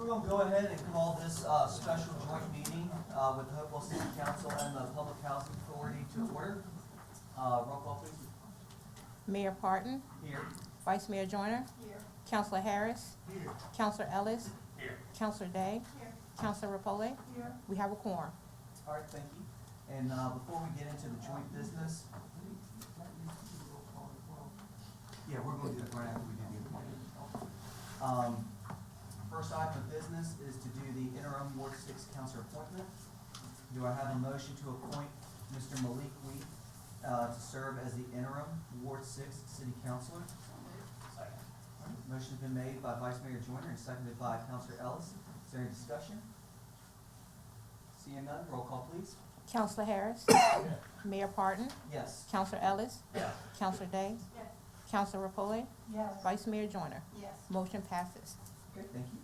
We're going to go ahead and call this special joint meeting with the Hopewell City Council and the Public Housing Authority to order. Roll call, please. Mayor Parton, Here. Vice Mayor Joyner, Here. Councilor Harris, Here. Councilor Ellis, Here. Councilor Day, Here. Councilor Rapoli. Here. We have a quorum. All right, thank you. And before we get into the joint business, yeah, we're going to do that right after we do the appointment. First item of business is to do the interim Ward 6 council appointment. Do I have a motion to appoint Mr. Malik Wheat to serve as the interim Ward 6 city councilor? Second. Motion's been made by Vice Mayor Joyner and seconded by Councilor Ellis. Is there any discussion? Seeing none, roll call please. Councilor Harris, Mayor Parton, Yes. Councilor Ellis, Yes. Councilor Day, Yes. Councilor Rapoli, Yes. Vice Mayor Joyner. Yes. Motion passes. Okay, thank you.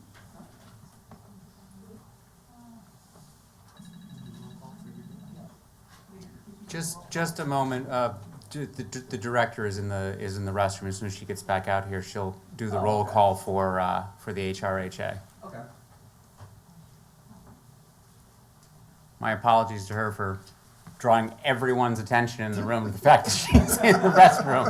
Just a moment. The director is in the restroom. As soon as she gets back out here, she'll do the Oh, roll okay. call for the HRHA. Okay. My apologies to her for drawing everyone's attention in the room to the fact that she's in the restroom.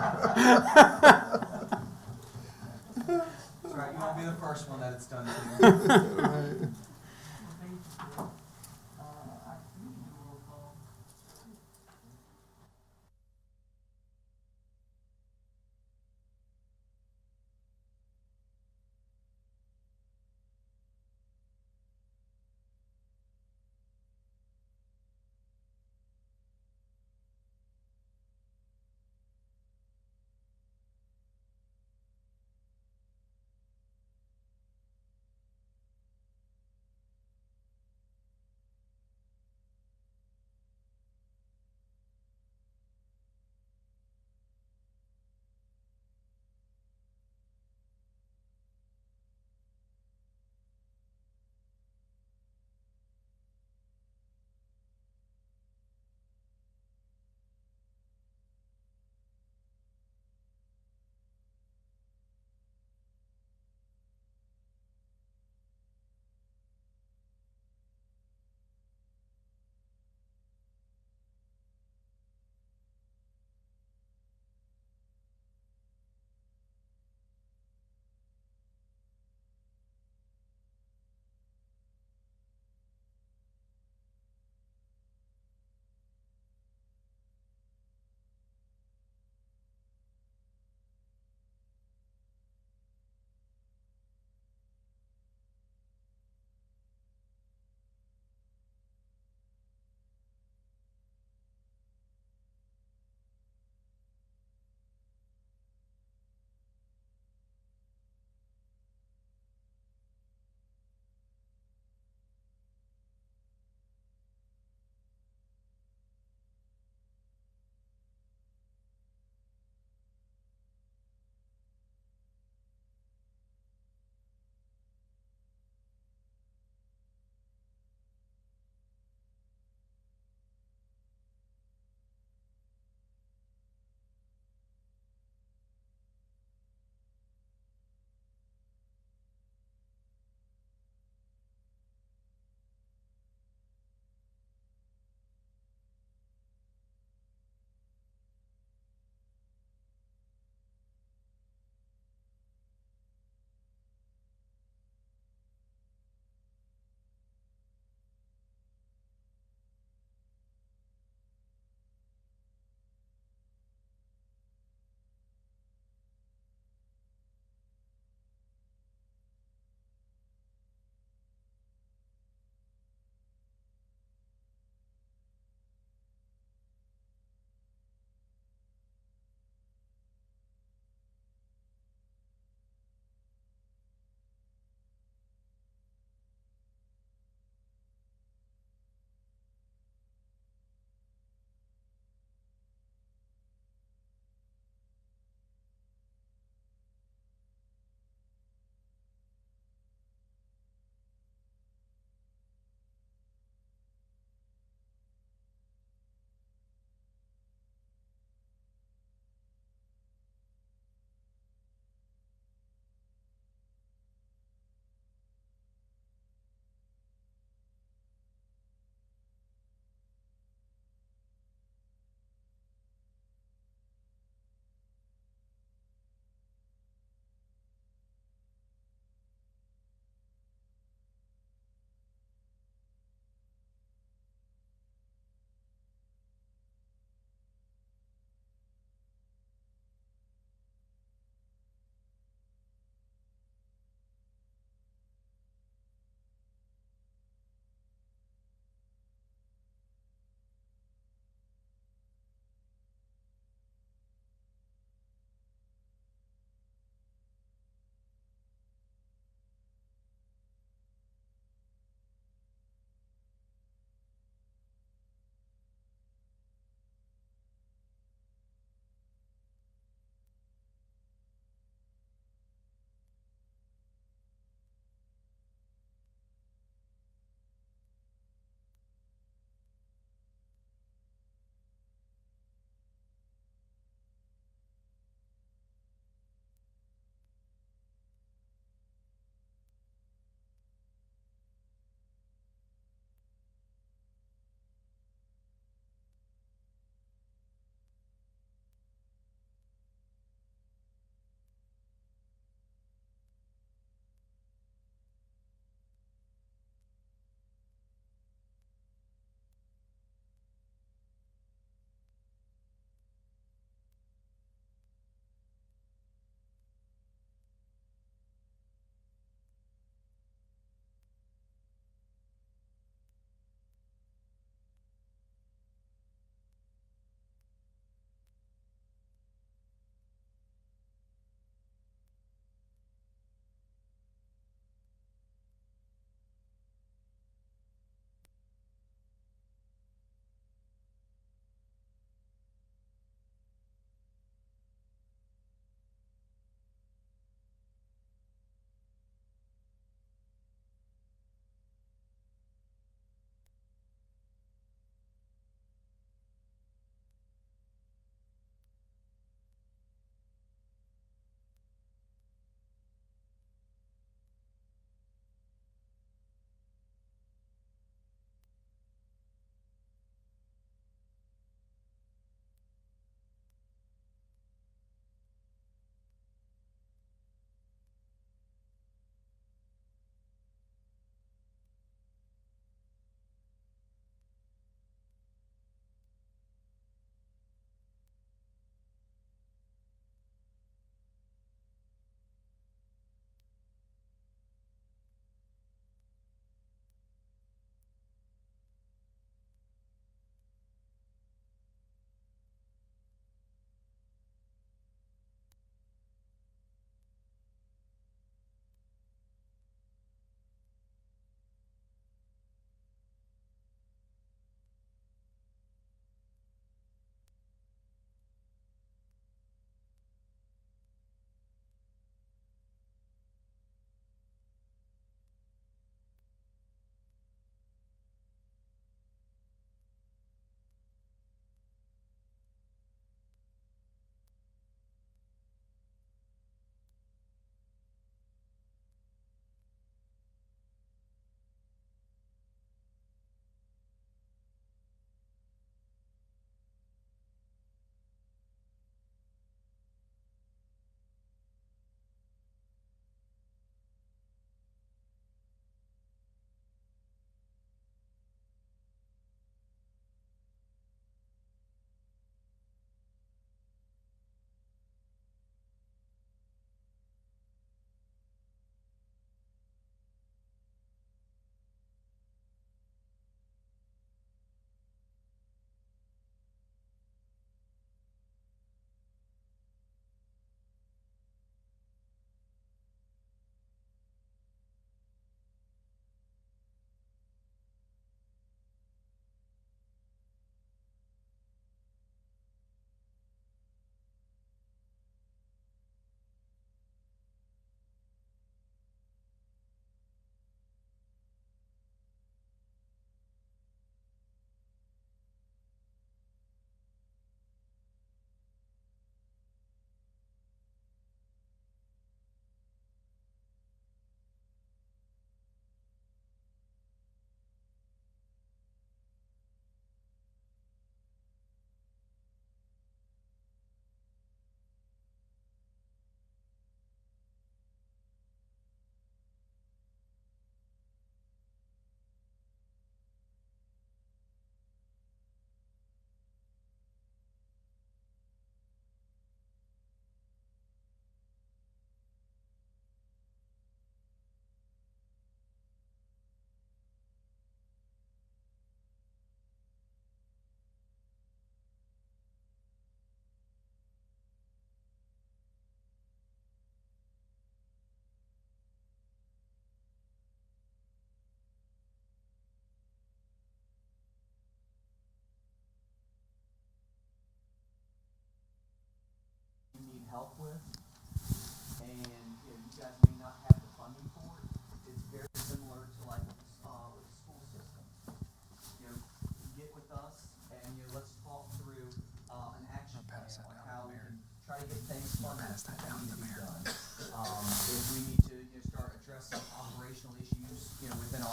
That's right, you won't be the first one that it's done to.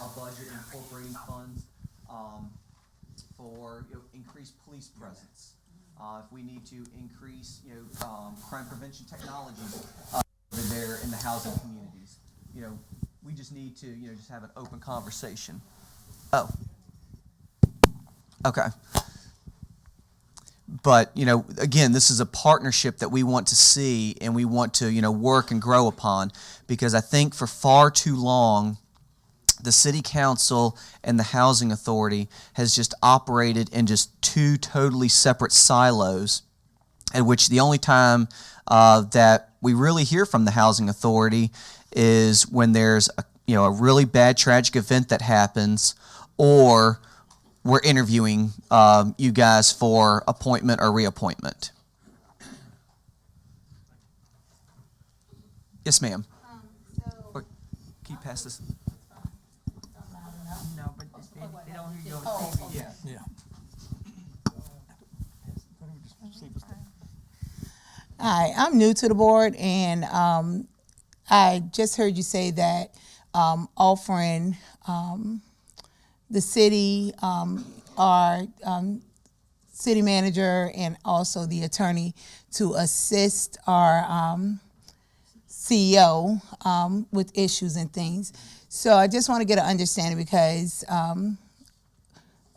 our budget incorporating funds, for, increased police presence. If we need to increase, crime prevention technologies, over there in the housing communities. We just need to, just have an open conversation. Oh. Okay. But, again, this is a partnership that we want to see and we want to, work and grow upon, because I think for far too long, the city council and the housing authority has just operated in just two totally separate silos, at which the only time that we really hear from the housing authority is when there's a really bad tragic event that happens, or we're interviewing you guys for appointment or reappointment. Yes, ma'am. Or, can you pass this? No, but they don't hear you on TV. Yeah. Yeah. Hi, I'm new to the board, and I just heard you say that offering the city, our city manager, and also the attorney to assist our CEO with issues and things. So I just want to get an understanding, because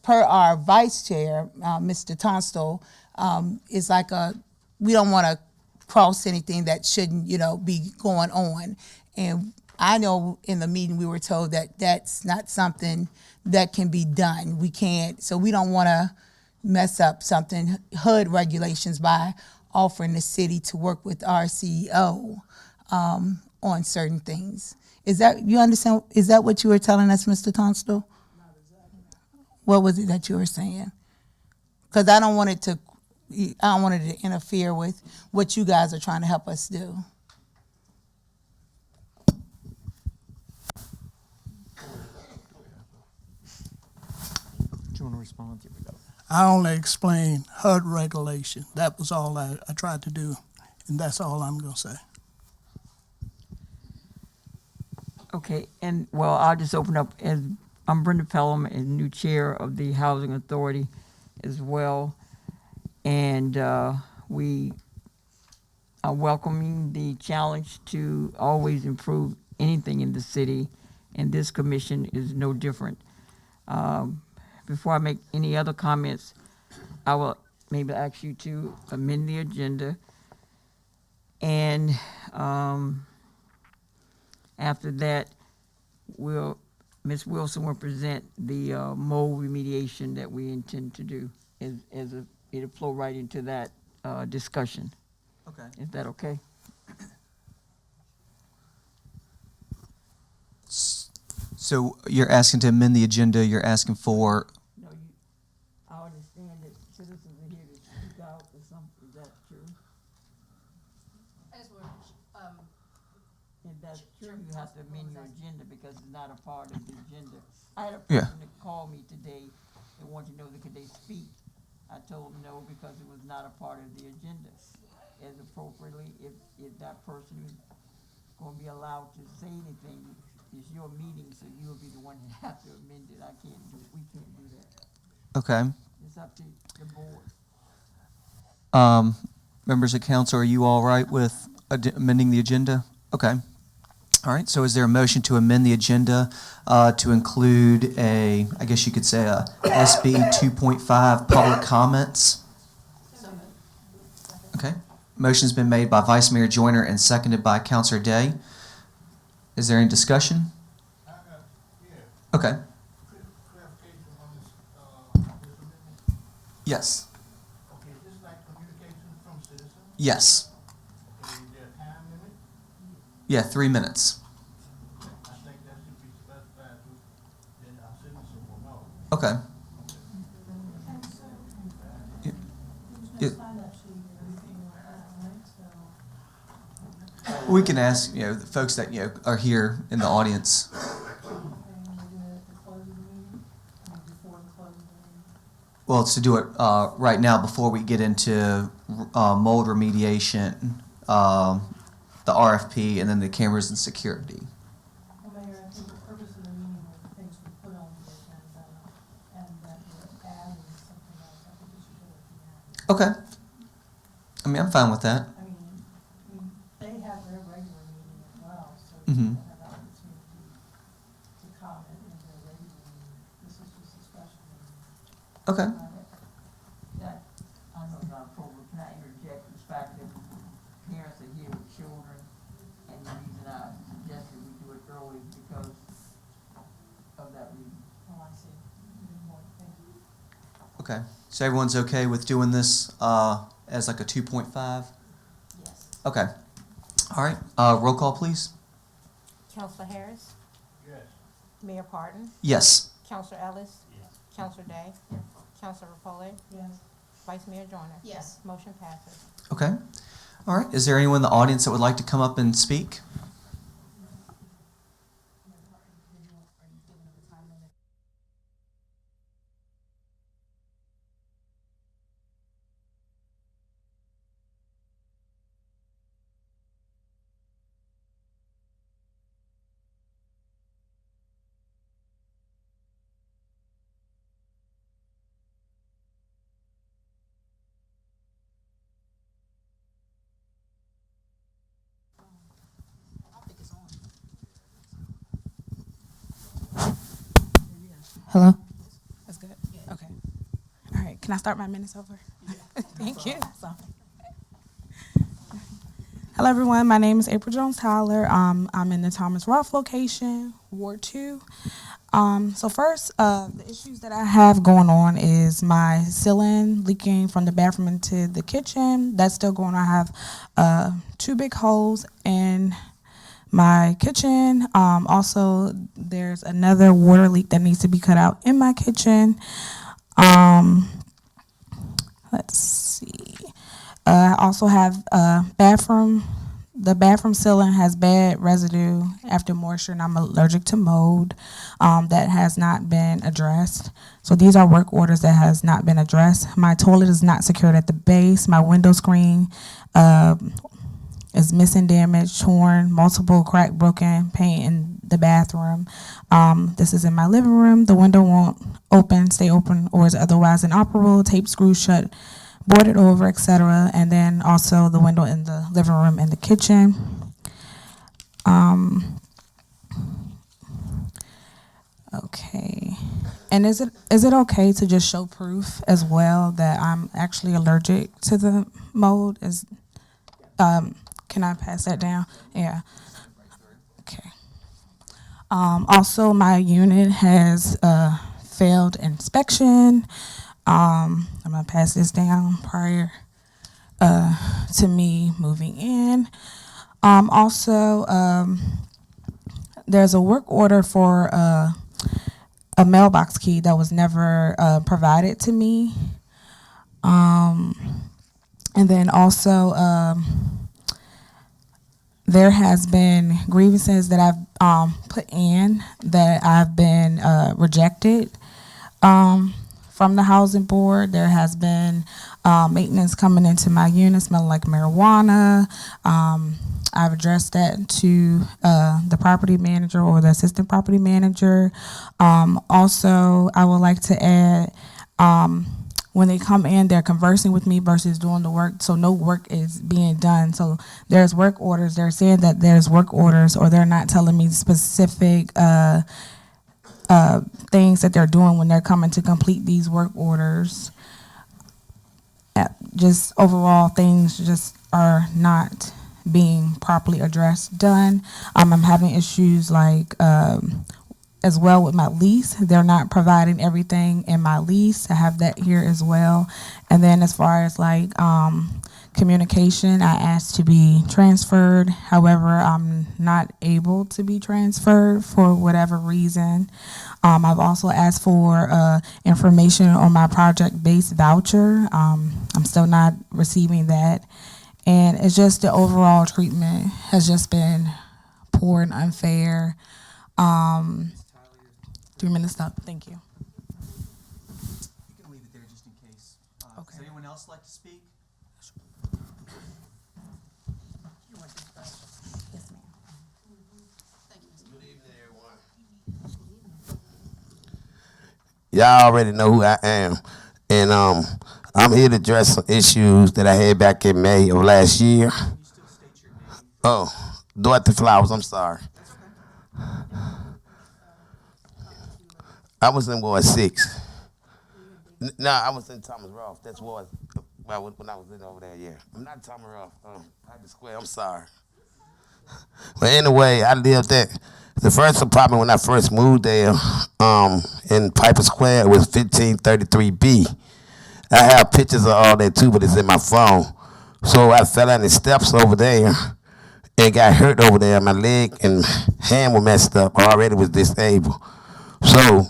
per our vice chair, Mr. Tunstall, is like we don't want to cross anything that shouldn't, be going on. And I know in the meeting we were told that that's not something that can be done. We can't, so we don't want to mess up something, HUD regulations, by offering the city to work with our CEO on certain things. Is that, you understand, is that what you were telling us, Mr. Tunstall? Not exactly. What was it that you were saying? Because I don't want it to interfere with what you guys are trying to help us do. Do you want to respond? Here we go. I only explained HUD regulation. That was all I tried to do, and that's all I'm going to say. Okay, and well, I'll just open up. As I'm Brenda Pelham, as new chair of the Housing Authority as well, and we are welcoming the challenge to always improve anything in the city, and this commission is no different. Before I make any other comments, I will maybe ask you to amend the agenda, and after that, Ms. Wilson will present the mold remediation that we intend to do. It'll flow right into that discussion. Okay. Is that okay? So you're asking to amend the agenda, you're asking for, No, I understand that citizens are here to speak out or something. Is that true? If that's true, you have to amend your agenda because it's not a part of the agenda. I had a Yeah. person that called me today and wanted to know that could they speak. I told them no, because it was not a part of the agenda. As appropriately, if that person is gonna be allowed to say anything, it's your meeting, so you'll be the one that have to amend it. We can't do that. okay. It's up to the board. Members of council, are you all right with amending the agenda? Okay. All right, so is there a motion to amend the agenda to include I guess you could say a SB 2.5 public comments? Okay. Motion's been made by Vice Mayor Joyner and seconded by Councilor Day. Is there any discussion? Okay. Clarification on this amendment. Yes. Okay, is this like communication from citizens? Yes. Okay, is there a time limit? Yeah, 3 minutes. I think that should be specified to, then our citizens will know. Okay. Yeah. We can ask, the folks that, are here in the audience. Well, it's to do it right now before we get into mold remediation, the RFP, and then the cameras and security. Well, Mayor, I think the purpose of the meeting was things Okay. I mean, I'm fine with that. I mean, they have their regular meeting as well, so Mhm. they have the opportunity to comment in their regular meeting. This is just a special meeting. Okay. That, I know it's not appropriate, can I interject the fact that parents are here with children, and the reason I suggested we do it early because of that reason. Oh, I see. Thank you. Okay. So everyone's okay with doing this as like a 2.5? Yes. Okay. All right. Roll call, please. Counselor Harris, Yes. Mayor Parton, Yes. Counselor Ellis, Yes. Counselor Day, Counselor Repole, Yes. Vice Mayor Joyner. Yes. Motion passes. Okay. All right. Is there anyone in the audience that would like to come up and speak? Hello? That's good? Okay. All right, can I start my minutes over? Thank you. So. Hello, everyone. My name is April Jones-Tyler. I'm in the Thomas Roth location, Ward 2. So first, the issues that I have going on is my ceiling leaking from the bathroom into the kitchen. That's still going on. I have 2 big holes in my kitchen. Also, there's another water leak that needs to be cut out in my kitchen. Let's see. I also have a bathroom. The bathroom ceiling has bad residue after moisture, and I'm allergic to mold. That has not been addressed. So these are work orders that has not been addressed. My toilet is not secured at the base. My window screen is missing, damaged, torn, multiple crack, broken paint in the bathroom. This is in my living room. The window won't stay open, or is otherwise inoperable, tape screws shut, boarded over, etc. And then also the window in the living room and the kitchen. Okay. And is it okay to just show proof as well that I'm actually allergic to the mold? Can I pass that down? Yeah. Okay. Also, my unit has failed inspection. I'm gonna pass this down prior to me moving in. Also, there's a work order for a mailbox key that was never provided to me. And then also, there has been grievances that I've put in that I've been rejected from the housing board. There has been maintenance coming into my unit smelling like marijuana. I've addressed that to the property manager or the assistant property manager. Also, I would like to add, when they come in, they're conversing with me versus doing the work, so no work is being done. So there's work orders. They're saying that there's work orders, or they're not telling me specific things that they're doing when they're coming to complete these work orders. Just overall, things just are not being properly done. I'm having issues like as well with my lease. They're not providing everything in my lease. I have that here as well. And then as far as like communication, I asked to be transferred. However, I'm not able to be transferred for whatever reason. I've also asked for information on my project-based voucher. I'm still not receiving that. And it's just the overall treatment has just been poor and unfair. 3 minutes up. Thank you. You can leave it there just in case. Okay. Does anyone else like to speak? Yes, ma'am. Good evening, everyone. Y'all already know who I am. And I'm here to address some issues that I had back in May of last year. Can you still state your name? Oh, Dorothy Flowers, I'm sorry. I was in Ward 6. No, I was in Thomas Roth. That's Ward, when I was in over there, yeah. I'm not Thomas Roth. I had to square, I'm sorry. But anyway, I lived there. The first apartment when I first moved there in Piper Square, it was 1533B. I have pictures of all that too, but it's in my phone. So I fell down the steps over there and got hurt over there. My leg and hand were messed up. I already was disabled. So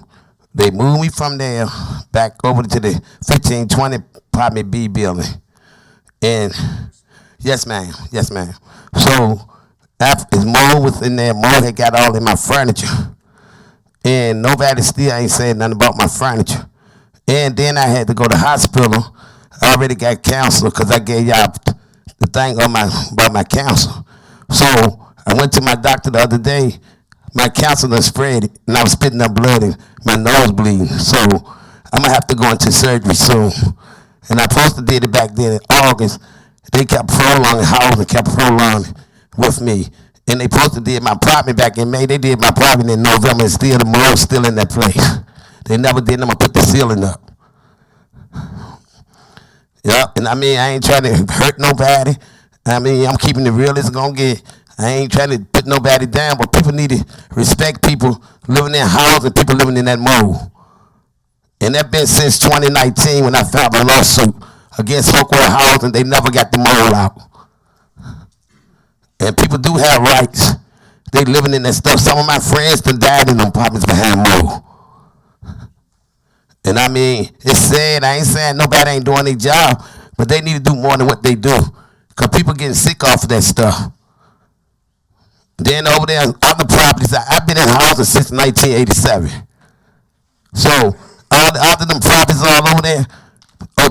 they moved me from there back over to the 1520 apartment B building. And yes, ma'am. Yes, ma'am. So after Mo was in there, Mo had got all in my furniture. And nobody still ain't saying nothing about my furniture. And then I had to go to the hospital. I already got counselor because I gave y'all the thing on about my cancer. So I went to my doctor the other day. My cancer done spread it, and I was spitting up blood and my nose bleeding. So I'm gonna have to go into surgery soon. And I supposed to did it back then in August. They kept prolonging housing, kept prolonging with me. And they supposed to did my apartment back in May. They did my apartment in November, and still the mold's still in that place. They never did them to put the ceiling up. Yep, and I mean, I ain't trying to hurt nobody. I mean, I'm keeping it real as gonna get. I ain't trying to put nobody down, but people need to respect people living in houses and people living in that mold. And that's been since 2019 when I filed a lawsuit against Hopewell Housing. They never got the mold out. And people do have rights. They living in that stuff. Some of my friends done died in them apartments behind mold. And I mean, it's sad. I ain't saying nobody ain't doing their job, but they need to do more than what they do. Because people getting sick off of that stuff. Then over there, other properties, I've been in houses since 1987. So, all the other them properties all over there,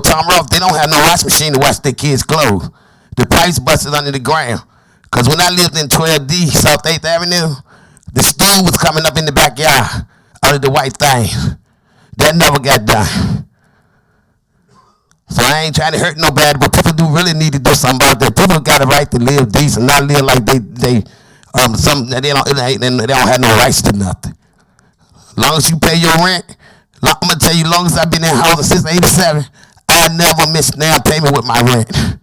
Tom Roth, they don't have no washing machine to wash their kids' clothes. The pipes busted under the ground. Because when I lived in 12D, South 8th Avenue, the stool was coming up in the backyard out of the white thing. That never got done. So I ain't trying to hurt nobody, but people do really need to do something about that. People got a right to live decent, not live like they don't have no rights to nothing. As long as you pay your rent, I'm gonna tell you, as long as I've been in houses since '87, I never missed down payment with my rent.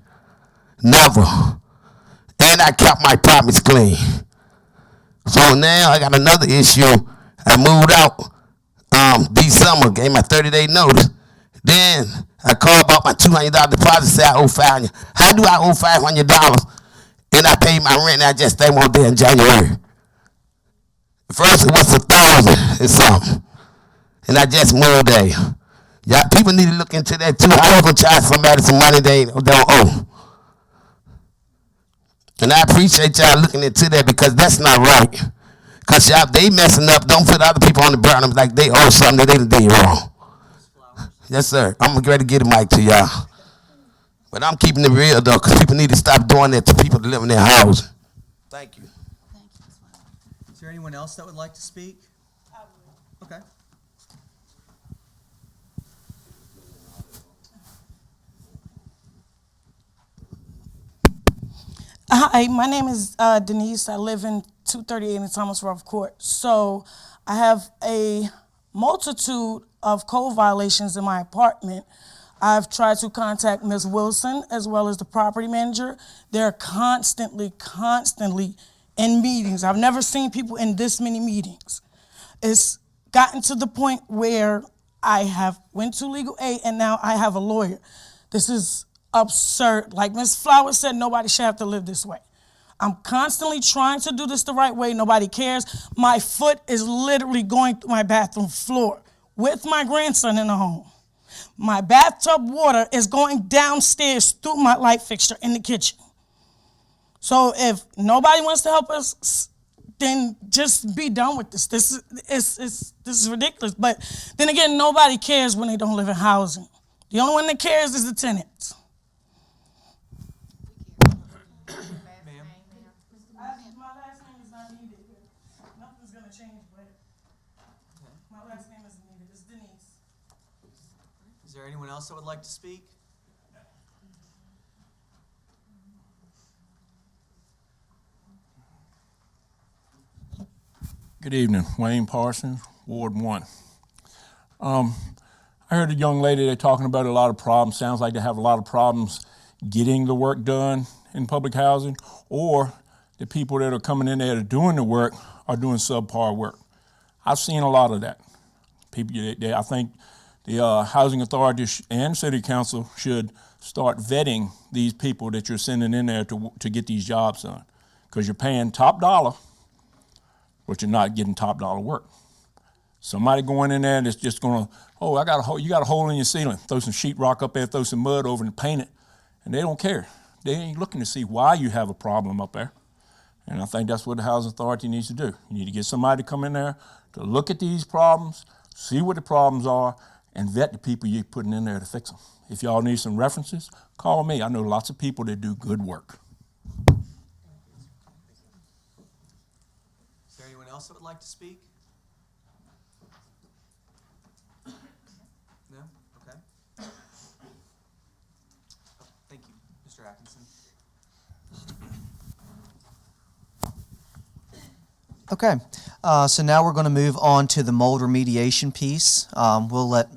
Never. And I kept my apartments clean. So now I got another issue. I moved out December, gave my 30-day notice. Then I called about my $200 deposit, said I owe $500. How do I owe $500? And I paid my rent and I just stayed one day in January. First it was $1,000 and something. And I just moved there. Y'all people need to look into that too. How you gonna charge somebody some money they don't owe? And I appreciate y'all looking into that because that's not right. Because y'all, they messing up. Don't put other people on the burn like they owe something that they did wrong. Yes, sir. I'm ready to get a mic to y'all. But I'm keeping it real, though, because people need to stop doing that to people that live in their house. Thank you. Thank you, Ms. Flowers. Is there anyone else that would like to speak? Okay. Hi, my name is Denise. I live in 238 in Thomas Rough Court. So I have a multitude of code violations in my apartment. I've tried to contact Ms. Wilson as well as the property manager. They're constantly in meetings. I've never seen people in this many meetings. It's gotten to the point where I have went to legal aid and now I have a lawyer. This is absurd. Like Ms. Flowers said, nobody should have to live this way. I'm constantly trying to do this the right way. Nobody cares. My foot is literally going through my bathroom floor with my grandson in the home. My bathtub water is going downstairs through my light fixture in the kitchen. So if nobody wants to help us, then just be done with this. This is ridiculous. But then again, nobody cares when they don't live in housing. The only one that cares is the tenants. My last name is not needed. Nothing's going to change, but my last name isn't needed. It's Denise. Is there anyone else that would like to speak? Good evening, Wayne Parsons, Ward 1. I heard a young lady, they're talking about a lot of problems. Sounds like they have a lot of problems getting the work done in public housing, or the people that are coming in there that are doing the work are doing subpar work. I've seen a lot of that. I think the housing authority and city council should start vetting these people that you're sending in there to get these jobs done, because you're paying top dollar, but you're not getting top dollar work. Somebody going in there that's just gonna, oh, you got a hole in your ceiling, throw some sheetrock up there, throw some mud over and paint it, and they don't care. They ain't looking to see why you have a problem up there. And I think that's what the housing authority needs to do. You need to get somebody to come in there to look at these problems, see what the problems are, and vet the people you're putting in there to fix them. If y'all need some references, call me. I know lots of people that do good work. Is there anyone else that would like to speak? No? Okay. Thank you, Mr. Atkinson. Okay, so now we're going to move on to the mold remediation piece. We'll let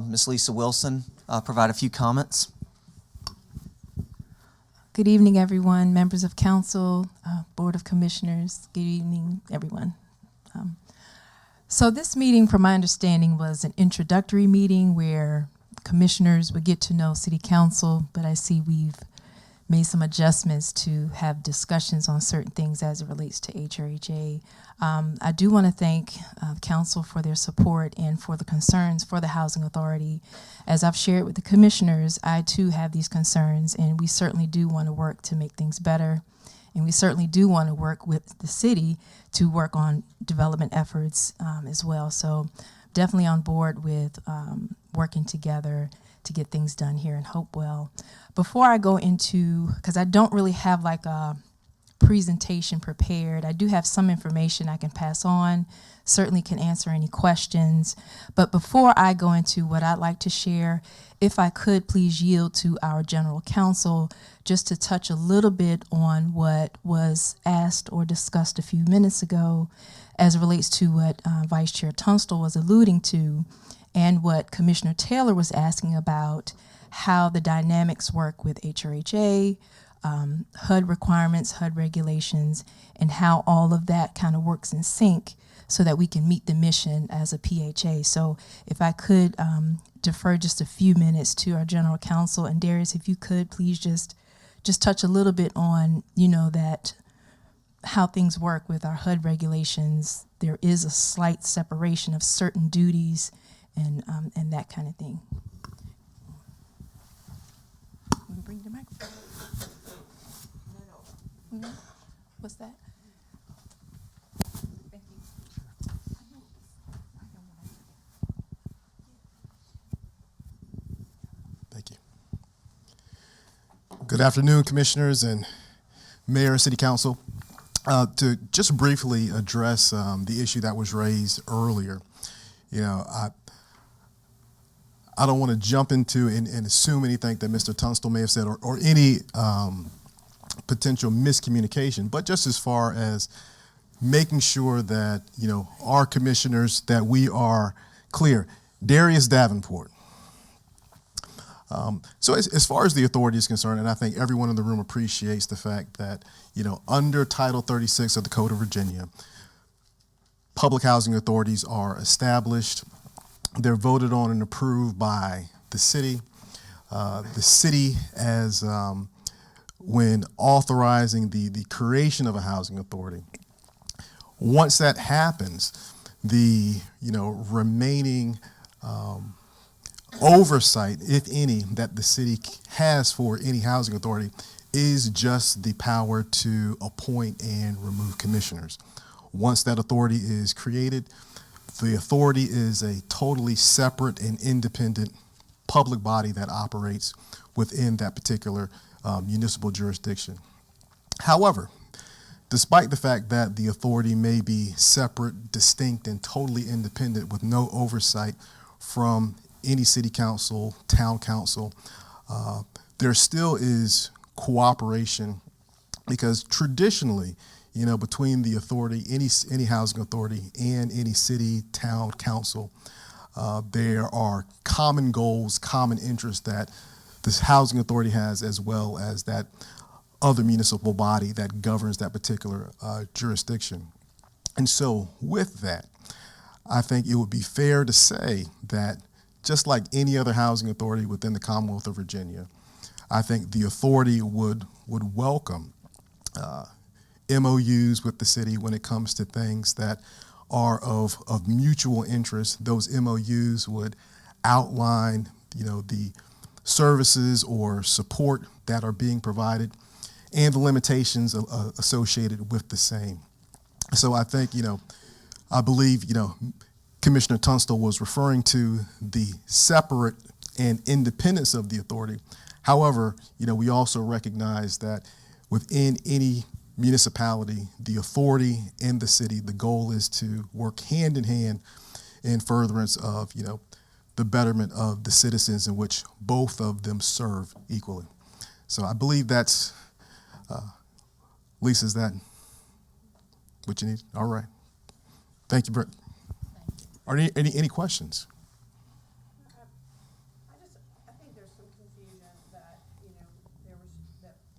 Ms. Lisa Wilson provide a few comments. Good evening, everyone, members of council, Board of Commissioners. Good evening, everyone. So this meeting, from my understanding, was an introductory meeting where commissioners would get to know city council, but I see we've made some adjustments to have discussions on certain things as it relates to HRHA. I do want to thank council for their support and for the concerns for the Housing Authority. As I've shared with the commissioners, I too have these concerns, and we certainly do want to work to make things better. And we certainly do want to work with the city to work on development efforts as well. So definitely on board with working together to get things done here in Hopewell. Before I go into, because I don't really have like a presentation prepared, I do have some information I can pass on, certainly can answer any questions. But before I go into what I'd like to share, if I could please yield to our general counsel just to touch a little bit on what was asked or discussed a few minutes ago as it relates to what Vice Chair Tunstall was alluding to and what Commissioner Taylor was asking about, how the dynamics work with HRHA, HUD requirements, HUD regulations, and how all of that kind of works in sync so that we can meet the mission as a PHA. So if I could defer just a few minutes to our general counsel, and Darius, if you could please just touch a little bit on, that how things work with our HUD regulations. There is a slight separation of certain duties and that kind of thing. Can you bring the microphone? No. What's that? Thank you. Thank you. Good afternoon, commissioners and mayor and city council. To just briefly address the issue that was raised earlier, I don't want to jump into and assume anything that Mr. Tunstall may have said or any potential miscommunication, but just as far as making sure that, our commissioners, that we are clear. Darius Davenport. So as far as the authority is concerned, and I think everyone in the room appreciates the fact that, under Title 36 of the Code of Virginia, public housing authorities are established. They're voted on and approved by the city. The city, as when authorizing the creation of a housing authority, once that happens, the remaining oversight, if any, that the city has for any housing authority is just the power to appoint and remove commissioners. Once that authority is created, the authority is a totally separate and independent public body that operates within that particular municipal jurisdiction. However, despite the fact that the authority may be separate, distinct, and totally independent with no oversight from any city council, town council, there still is cooperation, because traditionally, between the authority, any housing authority, and any city, town, council, there are common goals, common interests that this housing authority has, as well as that other municipal body that governs that particular jurisdiction. And so with that, I think it would be fair to say that just like any other housing authority within the Commonwealth of Virginia, I think the authority would welcome MOUs with the city when it comes to things that are of mutual interest. Those MOUs would outline, the services or support that are being provided and the limitations associated with the same. So I think, I believe, Commissioner Tunstall was referring to the separate and independence of the authority. However, we also recognize that within any municipality, the authority and the city, the goal is to work hand in hand in furtherance of, the betterment of the citizens in which both of them serve equally. So I believe that's, Lisa, is that what you need? All right. Thank you, Brett. Are there any questions? I think there's some confusion that, that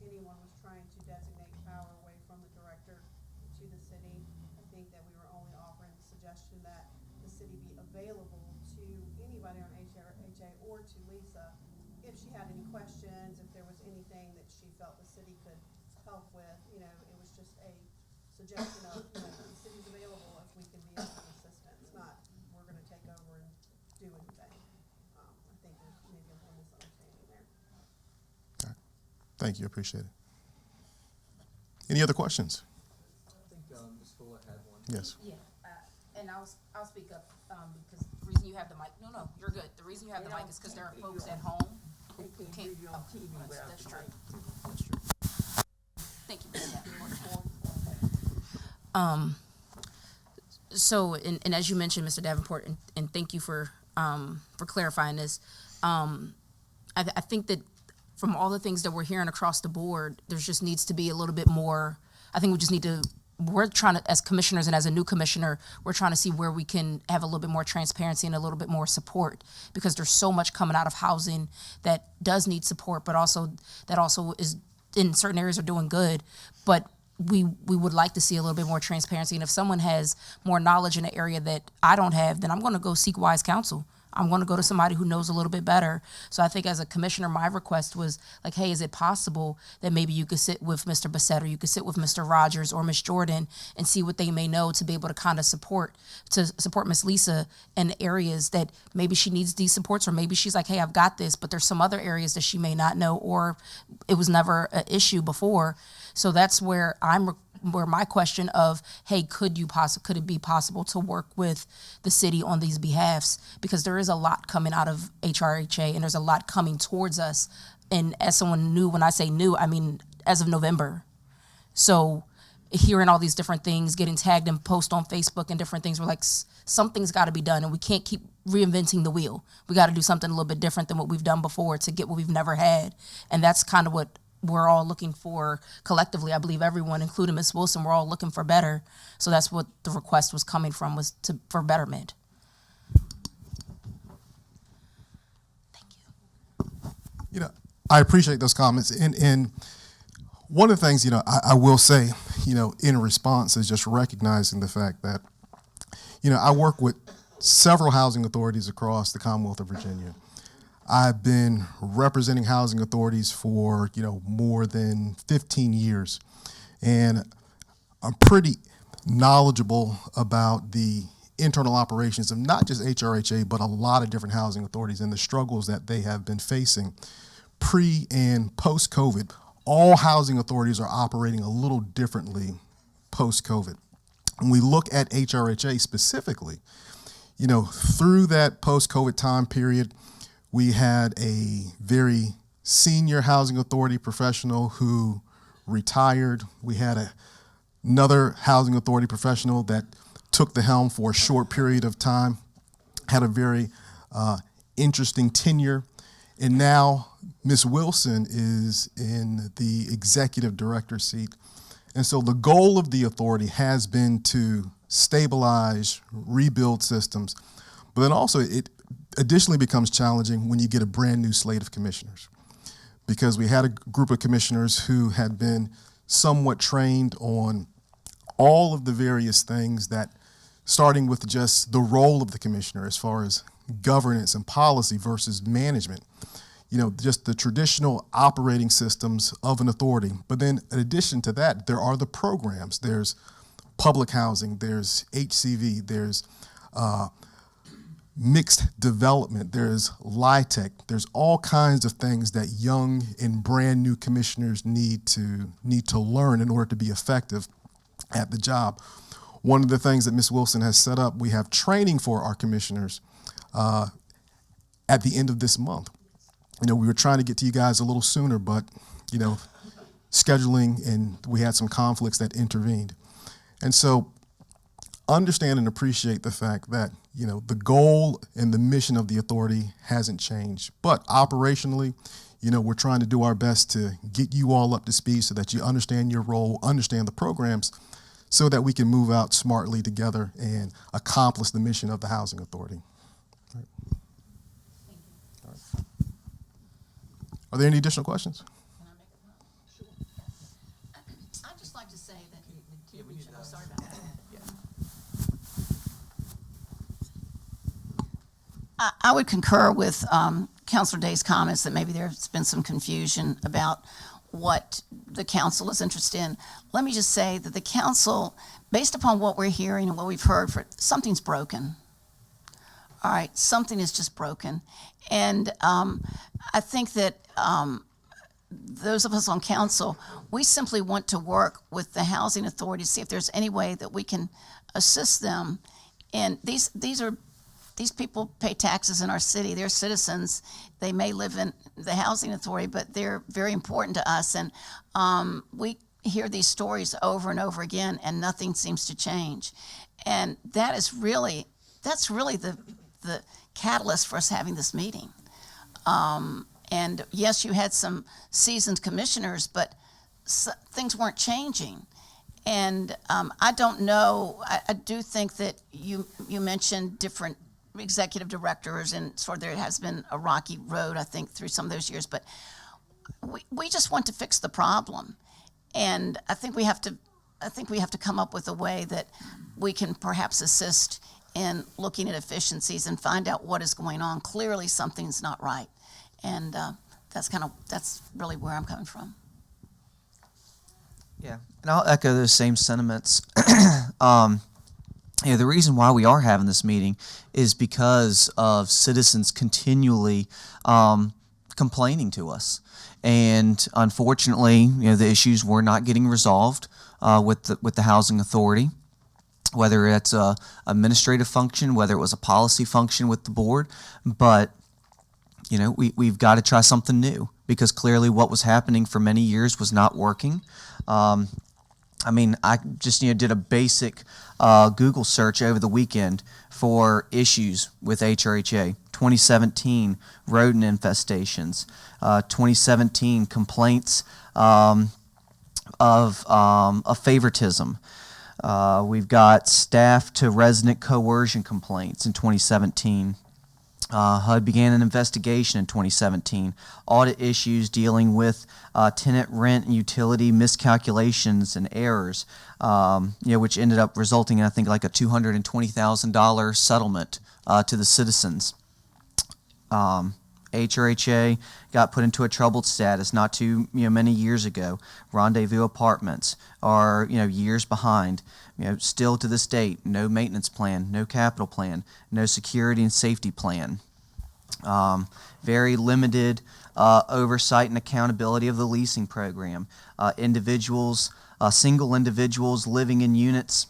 anyone was trying to designate power away from the director to the city. I think that we were only offering the suggestion that the city be available to anybody on HRHA or to Lisa if she had any questions, if there was anything that she felt the city could help with. It was just a suggestion of, the city's available if we can be of some assistance, not we're going to take over and do anything. I think there's maybe a little misunderstanding there. All right. Thank you. Appreciate it. Any other questions? I think Ms. Fuller had one. Yes. Yeah, and I'll speak up because the reason you have the mic. No, you're good. The reason you have the mic is because there are folks at home who can't. That's true. That's true. Thank you for that. So, and as you mentioned, Mr. Davenport, and thank you for clarifying this. I think that from all the things that we're hearing across the board, there just needs to be a little bit more. I think we just need to. We're trying to, as commissioners and as a new commissioner, we're trying to see where we can have a little bit more transparency and a little bit more support, because there's so much coming out of housing that does need support, but also is in certain areas are doing good, but we would like to see a little bit more transparency. And if someone has more knowledge in an area that I don't have, then I'm going to go seek wise counsel. I'm going to go to somebody who knows a little bit better. So I think as a commissioner, my request was like, hey, is it possible that maybe you could sit with Mr. Bassett, or you could sit with Mr. Rogers or Ms. Jordan and see what they may know to be able to kind of support Ms. Lisa in areas that maybe she needs these supports, or maybe she's like, hey, I've got this, but there's some other areas that she may not know, or it was never an issue before. So that's where where my question of, hey, could it be possible to work with the city on these behalfs? Because there is a lot coming out of HRHA, and there's a lot coming towards us. And as someone new, when I say new, I mean as of November. So hearing all these different things, getting tagged and post on Facebook and different things, we're like, something's got to be done, and we can't keep reinventing the wheel. We got to do something a little bit different than what we've done before to get what we've never had. And that's kind of what we're all looking for collectively. I believe everyone, including Ms. Wilson, we're all looking for better. So that's what the request was coming from, was for betterment. Thank you. I appreciate those comments. And one of the things, I will say, in response, is just recognizing the fact that, I work with several housing authorities across the Commonwealth of Virginia. I've been representing housing authorities for, more than 15 years. And I'm pretty knowledgeable about the internal operations of not just HRHA, but a lot of different housing authorities and the struggles that they have been facing pre and post-COVID. All housing authorities are operating a little differently post-COVID. When we look at HRHA specifically, through that post-COVID time period, we had a very senior housing authority professional who retired. We had another housing authority professional that took the helm for a short period of time, had a very interesting tenure. And now Ms. Wilson is in the executive director seat. And so the goal of the authority has been to stabilize, rebuild systems, but then also it additionally becomes challenging when you get a brand new slate of commissioners, because we had a group of commissioners who had been somewhat trained on all of the various things that, starting with just the role of the commissioner as far as governance and policy versus management, just the traditional operating systems of an authority. But then in addition to that, there are the programs. There's public housing, there's HCV, there's mixed development, there's LIHTC, there's all kinds of things that young and brand new commissioners need to learn in order to be effective at the job. One of the things that Ms. Wilson has set up, we have training for our commissioners at the end of this month. We were trying to get to you guys a little sooner, but, scheduling, and we had some conflicts that intervened. And so understand and appreciate the fact that, the goal and the mission of the authority hasn't changed. But operationally, we're trying to do our best to get you all up to speed so that you understand your role, understand the programs, so that we can move out smartly together and accomplish the mission of the Housing Authority. Are there any additional questions? I'd just like to say that, I'm sorry about that. I would concur with Councilor Day's comments that maybe there's been some confusion about what the council is interested in. Let me just say that the council, based upon what we're hearing and what we've heard, something's broken. All right, something is just broken. And I think that those of us on council, we simply want to work with the Housing Authority to see if there's any way that we can assist them. And these people pay taxes in our city. They're citizens. They may live in the Housing Authority, but they're very important to us. And we hear these stories over and over again, and nothing seems to change. And that's really the catalyst for us having this meeting. And yes, you had some seasoned commissioners, but things weren't changing. And I don't know, I do think that you mentioned different executive directors, and sort of there has been a rocky road, I think, through some of those years, but we just want to fix the problem. And I think we have to come up with a way that we can perhaps assist in looking at efficiencies and find out what is going on. Clearly something's not right. And that's really where I'm coming from. Yeah, and I'll echo those same sentiments. The reason why we are having this meeting is because of citizens continually complaining to us. And unfortunately, the issues were not getting resolved with the Housing Authority, whether it's a administrative function, whether it was a policy function with the board. But we've got to try something new, because clearly what was happening for many years was not working. I just did a basic Google search over the weekend for issues with HRHA. 2017 rodent infestations, 2017 complaints of favoritism. We've got staff to resident coercion complaints in 2017. HUD began an investigation in 2017. Audit issues dealing with tenant rent and utility miscalculations and errors, which ended up resulting in, I think, like a $220,000 settlement to the citizens. HRHA got put into a troubled status not too many years ago. Rendezvous Apartments are years behind. Still to this date, no maintenance plan, no capital plan, no security and safety plan. Very limited oversight and accountability of the leasing program. Single individuals living in units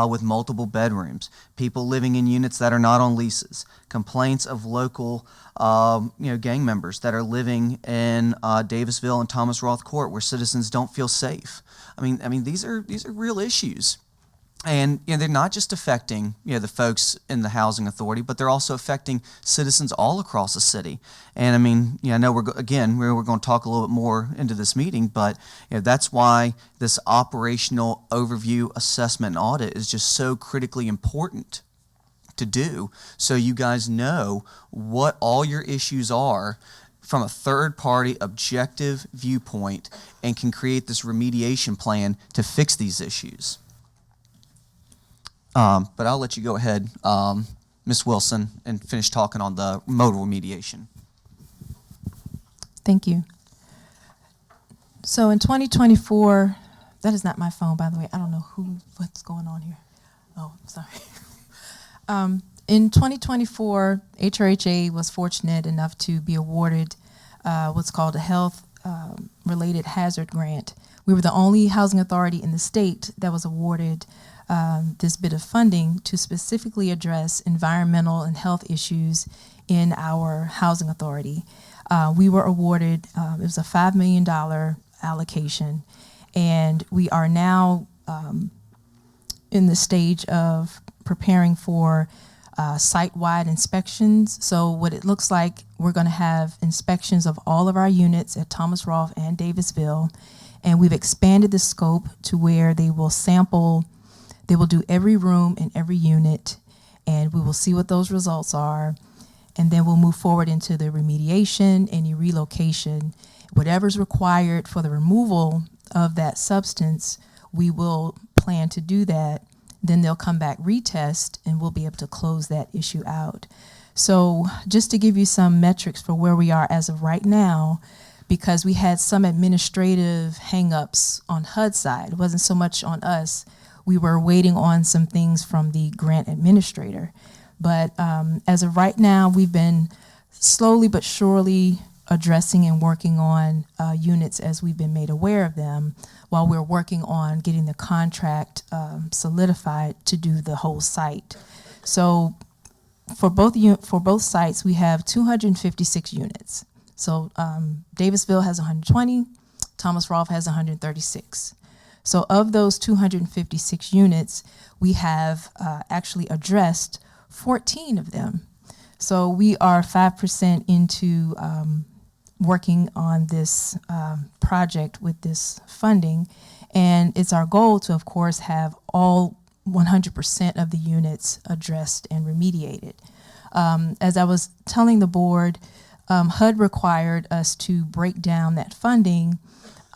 with multiple bedrooms. People living in units that are not on leases. Complaints of local gang members that are living in Davisville and Thomas Roth Court, where citizens don't feel safe. I mean, these are real issues. And they're not just affecting the folks in the housing authority, but they're also affecting citizens all across the city. And I mean, I know we're going to talk a little bit more into this meeting, but that's why this operational overview assessment and audit is just so critically important to do, so you guys know what all your issues are from a third-party objective viewpoint and can create this remediation plan to fix these issues. But I'll let you go ahead, Ms. Wilson, and finish talking on the modal remediation. Thank you. So in 2024, that is not my phone, by the way. I don't know what's going on here. Oh, sorry. In 2024, HRHA was fortunate enough to be awarded what's called a health related hazard grant. We were the only housing authority in the state that was awarded this bit of funding to specifically address environmental and health issues in our housing authority. We were awarded, it was a $5 million allocation, and we are now in the stage of preparing for site-wide inspections. So what it looks like, we're going to have inspections of all of our units at Thomas Rolfe and Davisville, and we've expanded the scope to where they will sample. They will do every room and every unit, and we will see what those results are, and then we'll move forward into the remediation, any relocation, whatever's required for the removal of that substance, we will plan to do that. Then they'll come back, retest, and we'll be able to close that issue out. So just to give you some metrics for where we are as of right now, because we had some administrative hang-ups on HUD's side, it wasn't so much on us. We were waiting on some things from the grant administrator. But as of right now, we've been slowly but surely addressing and working on units as we've been made aware of them, while we're working on getting the contract solidified to do the whole site. So for both sites, we have 256 units. So Davisville has 120, Thomas Rolfe has 136. So of those 256 units, we have actually addressed 14 of them. So we are 5% into working on this project with this funding. And it's our goal to, of course, have all 100% of the units addressed and remediated. As I was telling the board, HUD required us to break down that funding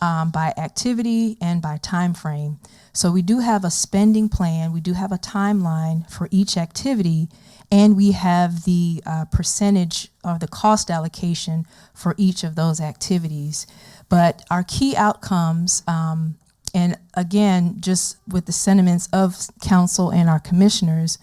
by activity and by time frame. So we do have a spending plan, we do have a timeline for each activity, and we have the percentage of the cost allocation for each of those activities. But our key outcomes, and again, just with the sentiments of council and our commissioners,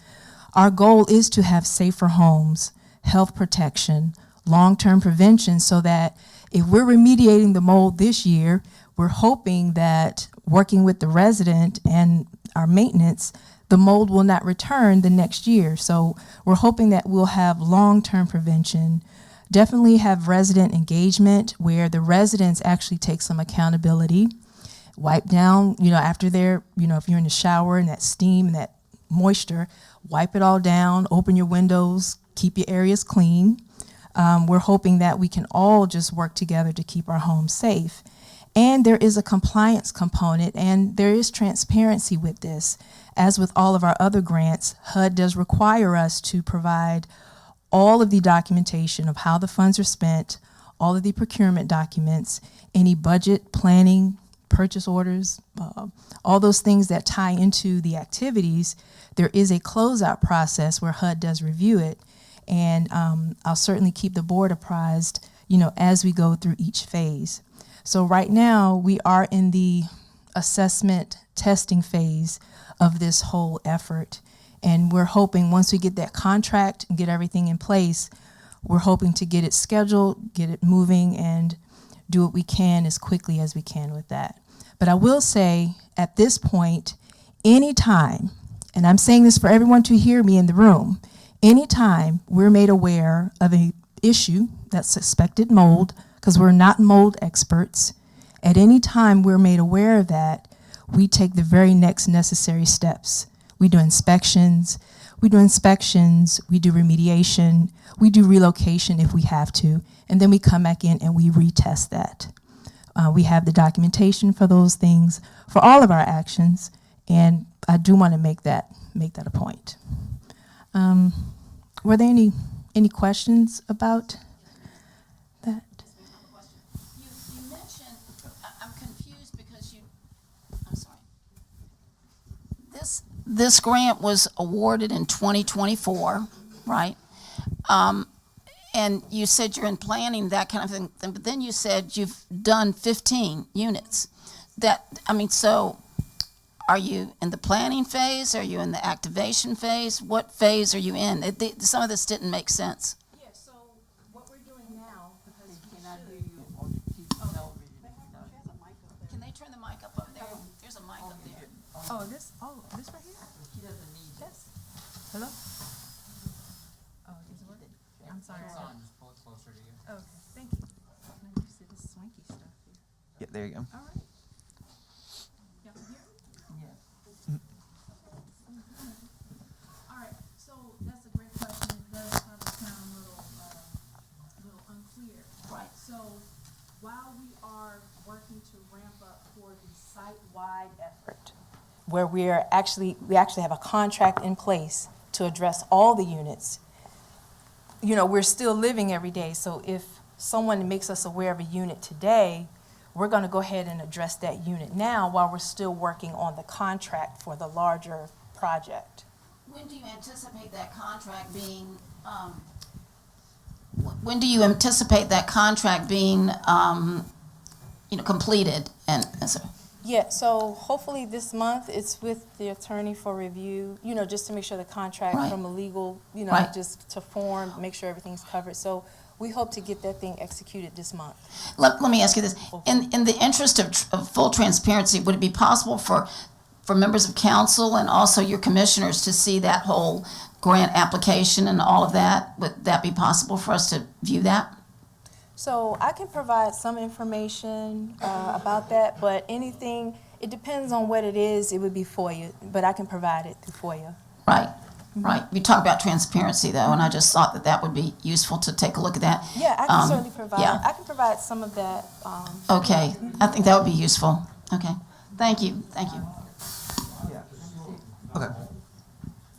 our goal is to have safer homes, health protection, long-term prevention, so that if we're remediating the mold this year, we're hoping that working with the resident and our maintenance, the mold will not return the next year. So we're hoping that we'll have long-term prevention, definitely have resident engagement where the residents actually take some accountability, wipe down, after they're, if you're in the shower and that steam and that moisture, wipe it all down, open your windows, keep your areas clean. We're hoping that we can all just work together to keep our homes safe. And there is a compliance component, and there is transparency with this. As with all of our other grants, HUD does require us to provide all of the documentation of how the funds are spent, all of the procurement documents, any budget, planning, purchase orders, all those things that tie into the activities. There is a closeout process where HUD does review it. And I'll certainly keep the board apprised, as we go through each phase. So right now, we are in the assessment testing phase of this whole effort. And we're hoping once we get that contract and get everything in place, we're hoping to get it scheduled, get it moving, and do what we can as quickly as we can with that. But I will say, at this point, anytime, and I'm saying this for everyone to hear me in the room, anytime we're made aware of an issue that's suspected mold, because we're not mold experts, at any time we're made aware of that, we take the very next necessary steps. we do inspections, we do remediation, we do relocation if we have to, and then we come back in and we retest that. We have the documentation for those things, for all of our actions, and I do want to make that a point. Were there any questions about that? You mentioned, I'm confused because I'm sorry. This grant was awarded in 2024, right? And you said you're in planning, that kind of thing, but then you said you've done 15 units. So are you in the planning phase? Are you in the activation phase? What phase are you in? Some of this didn't make sense. Yeah, so what we're doing now, because Can they turn the mic up over there? There's a mic up there. this right here? He doesn't need Yes. Hello? Oh, is it working? I'm sorry. It's on, just pull it closer to you. Okay, thank you. I'm used to this swanky stuff here. Yeah, there you go. All right. Y'all can hear me? Yeah. All right, so that's a great question. It does probably sound a little unclear. Right. So while we are working to ramp up for the site-wide effort, where we actually have a contract in place to address all the units, we're still living every day. So if someone makes us aware of a unit today, we're going to go ahead and address that unit now while we're still working on the contract for the larger project. When do you anticipate that contract being, when do you anticipate that contract being, completed? And so. Yeah, so hopefully this month it's with the attorney for review, just to make sure the contract Right. from a legal, Right. just to form, make sure everything's covered. So we hope to get that thing executed this month. Let me ask you this. In the interest of full transparency, would it be possible for members of council and also your commissioners to see that whole grant application and all of that? Would that be possible for us to view that? So I can provide some information about that, but anything, it depends on what it is, it would be FOIA, but I can provide it through FOIA. Right, right. You talk about transparency though, and I just thought that would be useful to take a look at that. Yeah, I can certainly provide, yeah. I can provide some of that. Okay, I think that would be useful. Okay, thank you, thank you. Okay.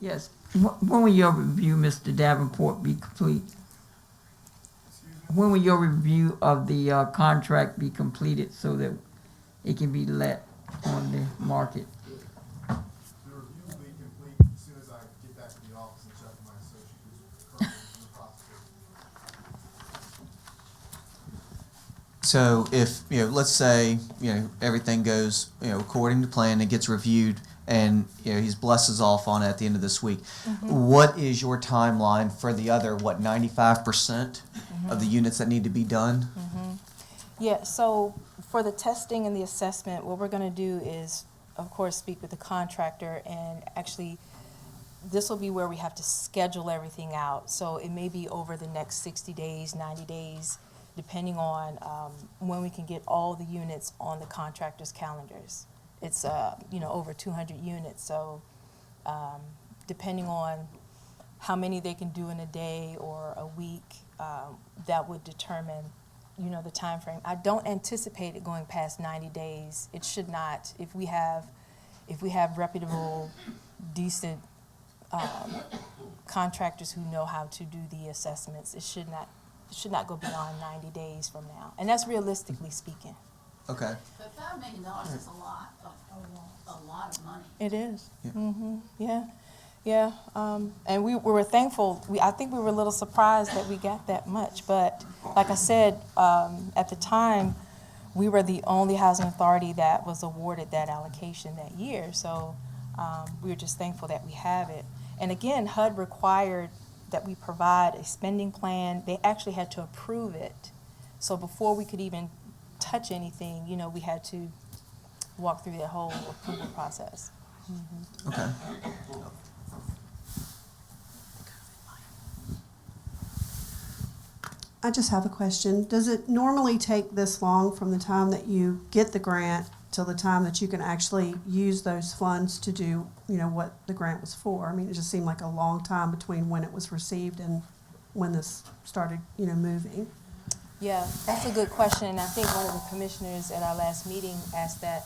Yes. When will your review, Mr. Davenport, be complete? When will your review of the contract be completed so that it can be let on the market? The review will be complete as soon as I get back to the office and check with my associate who's currently in the process. So if, let's say, everything goes, according to plan, it gets reviewed, and, he's blesses off on it at the end of this week. What is your timeline for the other, 95% of the units that need to be done? Yeah, so for the testing and the assessment, what we're going to do is, of course, speak with the contractor, and actually this will be where we have to schedule everything out. So it may be over the next 60 days, 90 days, depending on when we can get all the units on the contractor's calendars. It's, over 200 units, so depending on how many they can do in a day or a week, that would determine, the time frame. I don't anticipate it going past 90 days. It should not. If we have reputable, decent contractors who know how to do the assessments, it should not go beyond 90 days from now, and that's realistically speaking. Okay. But $5 million is a lot of money. It is. Yeah. Yeah. And we were thankful. I think we were a little surprised that we got that much. But like I said, at the time, we were the only housing authority that was awarded that allocation that year. So we were just thankful that we have it. And again, HUD required that we provide a spending plan. They actually had to approve it. So before we could even touch anything, we had to walk through that whole approval process. Okay. I just have a question. Does it normally take this long from the time that you get the grant till the time that you can actually use those funds to do, you know, what the grant was for. I mean, it just seemed like a long time between when it was received and when this started, you know, moving. Yeah, that's a good question, and I think one of the commissioners at our last meeting asked that.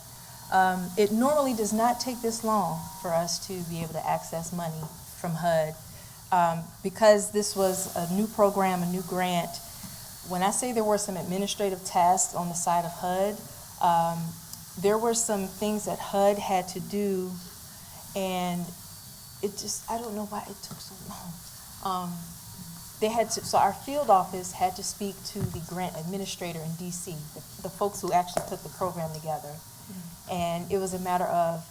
It normally does not take this long for us to be able to access money from HUD. Because this was a new program, a new grant, when I say there were some administrative tasks on the side of HUD, there were some things that HUD had to do, and it just, I don't know why it took so long. They had to, so our field office had to speak to the grant administrator in DC, the folks who actually put the program together. And it was a matter of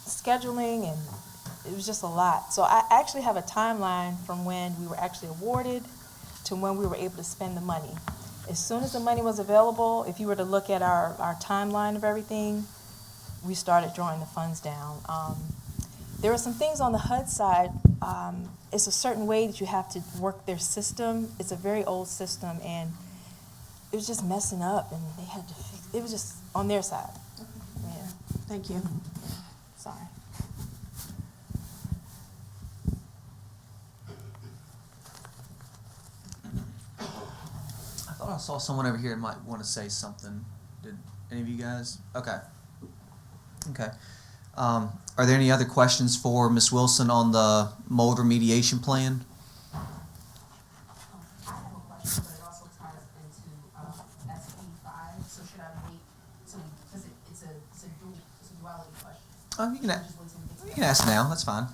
scheduling, and it was just a lot. So I actually have a timeline from when we were actually awarded to when we were able to spend the money. As soon as the money was available, if you were to look at our timeline of everything, we started drawing the funds down. There were some things on the HUD side. It's a certain way that you have to work their system. It's a very old system, and it was just messing up, and they had to fix it. It was just on their side. Yeah. Thank you. Sorry. I thought I saw someone over here that might want to say something. Did any of you guys? Okay. Okay. Are there any other questions for Ms. Wilson on the mold remediation plan? I have a question, but it also ties into SB5. So should I wait till, because it's a duality question. Oh, you Just wait till we get to can ask now. That's fine.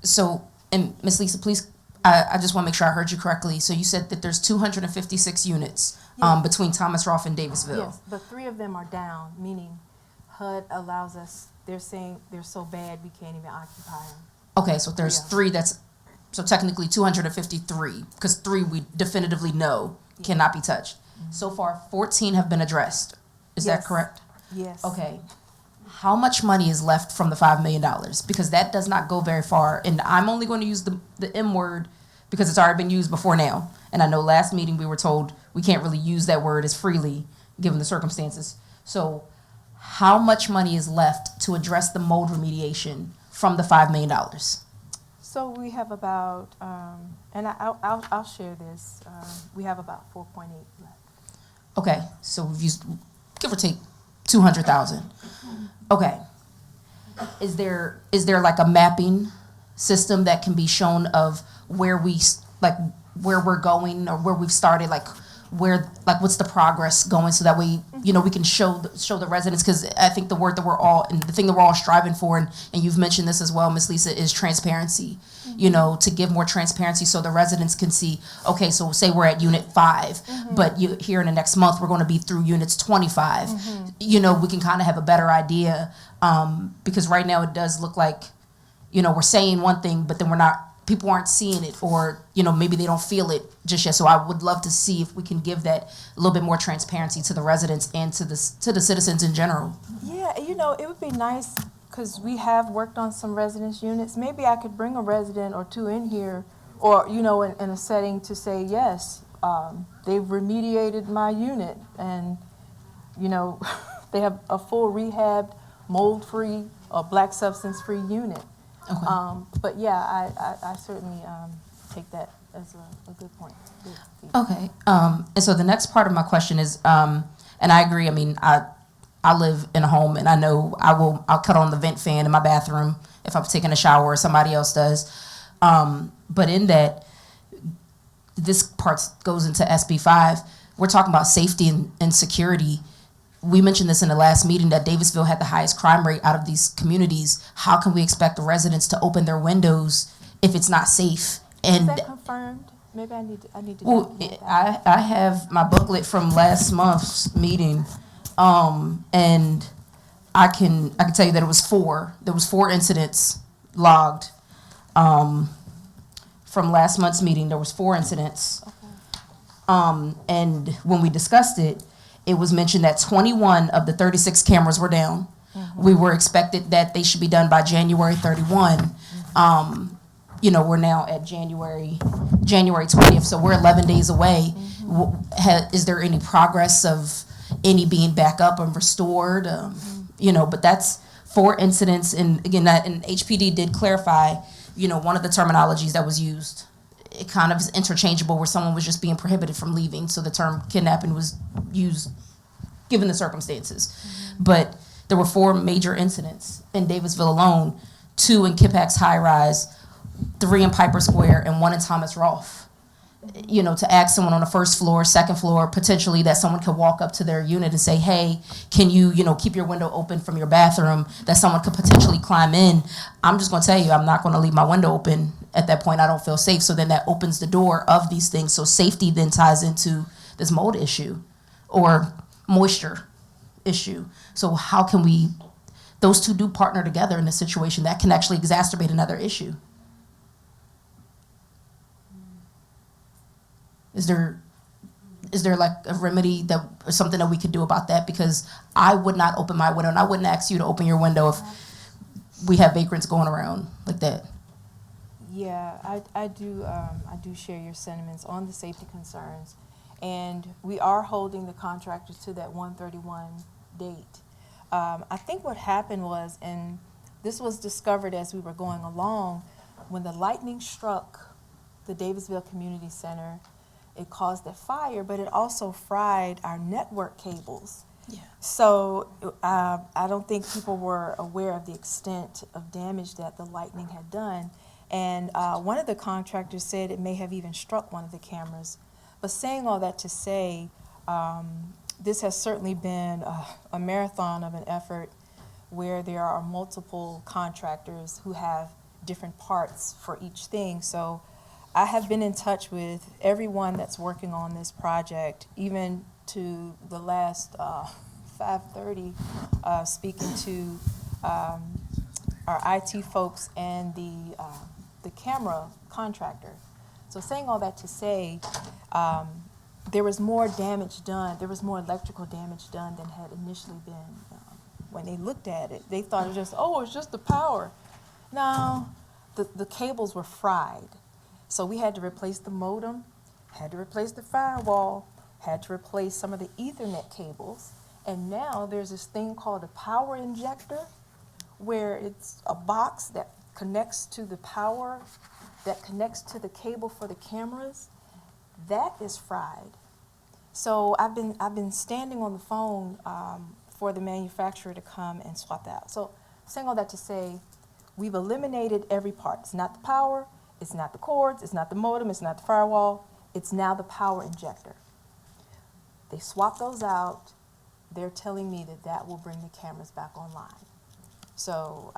So, and Ms. Lisa, please, I just want to make sure I heard you correctly. So you said that there's 256 units Yes. between Thomas Rolfe and Davisville. Yes, but 3 of them are down, meaning HUD allows us, they're saying they're so bad we can't even occupy them. Okay, so there's Yeah. 3 so technically 253, because 3 we definitively know cannot be touched. So far, 14 have been addressed. Is that Yes. correct? Yes. Okay. How much money is left from the $5 million? Because that does not go very far. And I'm only going to use the M word because it's already been used before now. And I know last meeting we were told we can't really use that word as freely given the circumstances. So how much money is left to address the mold remediation from the $5 million? So we have about, and I'll share this, we have about 4.8 left. Okay, so we've used, give or take, 200,000. Okay. Is there like a mapping system that can be shown of where where we're going or where we've started, what's the progress going, so that way, you know, we can show the residents, because I think the word that we're all, and the thing that we're all striving for, and you've mentioned this as well, Ms. Lisa, is transparency. You know, to give more transparency so the residents can see, okay, so say we're at unit 5, but here in the next month, we're going to be through units 25. You know, we can kind of have a better idea, because right now it does look like, you know, we're saying one thing, but then people aren't seeing it, or, you know, maybe they don't feel it just yet. So I would love to see if we can give that a little bit more transparency to the residents and to the citizens in general. Yeah, you know, it would be nice, because we have worked on some residence units. Maybe I could bring a resident or 2 in here, or, you know, in a setting to say, yes, they've remediated my unit, and, you know, they have a full rehabbed, mold-free, or black substance-free unit. Okay. But yeah, I certainly take that as a good point. Okay. And so the next part of my question is, and I agree. I mean, I live in a home, and I know I'll cut on the vent fan in my bathroom if I'm taking a shower or somebody else does. But in that, this part goes into SB5. We're talking about safety and security. We mentioned this in the last meeting that Davisville had the highest crime rate out of these communities. How can we expect the residents to open their windows if it's not safe? Is that confirmed? Maybe I need to. Well, I have my booklet from last month's meeting, and I can tell you that it was 4. There was 4 incidents logged from last month's meeting. There was 4 incidents, and when we discussed it, it was mentioned that 21 of the 36 cameras were down. We were expected that they should be done by January 31. we're now at January 20th, so we're 11 days away. Is there any progress of any being back up and restored? But that's 4 incidents, and again, and HPD did clarify, one of the terminologies that was used, it kind of is interchangeable, where someone was just being prohibited from leaving, so the term kidnapping was used given the circumstances. But there were 4 major incidents in Davisville alone, 2 in Kippax High Rise, 3 in Piper Square, and 1 in Thomas Rolfe. To ask someone on the first floor, second floor, potentially that someone could walk up to their unit and say, hey, can you, keep your window open from your bathroom, that someone could potentially climb in. I'm just gonna tell you, I'm not gonna leave my window open at that point. I don't feel safe. So then that opens the door of these things. So safety then ties into this mold issue or moisture issue. So how can those two do partner together in a situation that can actually exacerbate another issue? Is there like a remedy or something that we could do about that? Because I would not open my window, and I wouldn't ask you to open your window if we have vagrants going around like that. Yeah, I do share your sentiments on the safety concerns, and we are holding the contractors to that 131 date. I think what happened was, and this was discovered as we were going along, when the lightning struck the Davisville Community Center, it caused a fire, but it also fried our network cables. Yeah. So I don't think people were aware of the extent of damage that the lightning had done. And one of the contractors said it may have even struck one of the cameras. But saying all that to say, this has certainly been a marathon of an effort where there are multiple contractors who have different parts for each thing. So I have been in touch with everyone that's working on this project, even to the last 5:30, speaking to our IT folks and the camera contractor. So saying all that to say, there was more damage done. There was more electrical damage done than had initially been. When they looked at it, they thought it was it's just the power. No, the cables were fried. So we had to replace the modem, had to replace the firewall, had to replace some of the Ethernet cables, and now there's this thing called a power injector, where it's a box that connects to the power, that connects to the cable for the cameras. That is fried. So I've been standing on the phone for the manufacturer to come and swap that out. So saying all that to say, we've eliminated every part. It's not the power, it's not the cords, it's not the modem, it's not the firewall, it's now the power injector. They swapped those out. They're telling me that will bring the cameras back online. So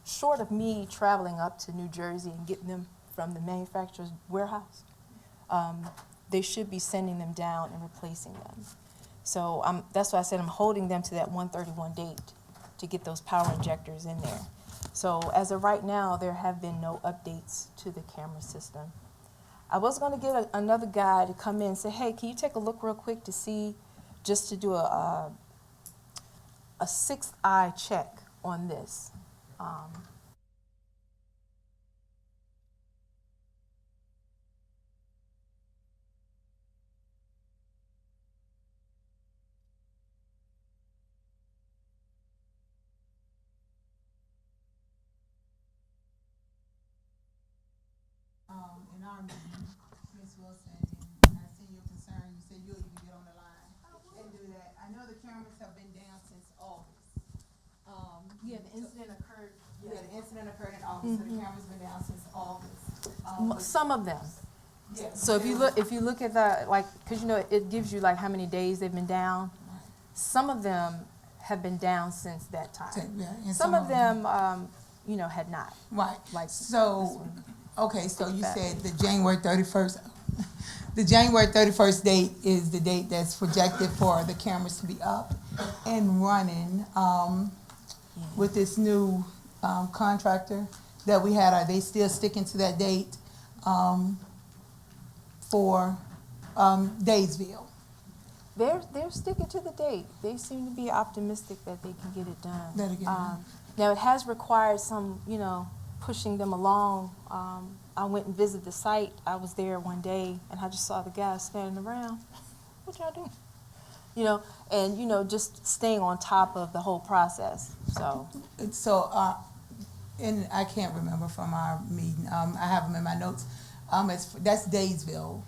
short of me traveling up to New Jersey and getting them from the manufacturer's warehouse, they should be sending them down and replacing them. So that's why I said I'm holding them to that 131 date to get those power injectors in there. So as of right now, there have been no updates to the camera system. I was going to get another guy to come in and say, hey, can you take a look real quick to see, just to do a sixth eye check on this. In our meeting, Ms. Wilson, and I see your concern, you said you'll even get on the line and do that. I know the cameras have been down since August. Yeah, the incident occurred. Yeah, the incident occurred in August, so the cameras been down since August. Some of them. Yeah. So if you look at the, like, because it gives you like how many days they've been down. Some of them have been down since that time. Yeah, and some of them, had not. Right. Like so, okay, so you said the January 31st. The January 31st date is the date that's projected for the cameras to be up and running with this new contractor that we had. Are they still sticking to that date for Daysville? They're sticking to the date. They seem to be optimistic that they can get it done. That'll get it done. Now it has required some, pushing them along. I went and visited the site. I was there one day, and I just saw the guys standing around. What y'all doing? You know, and you know, just staying on top of the whole process. So, And I can't remember from our meeting. I have them in my notes. That's Daysville.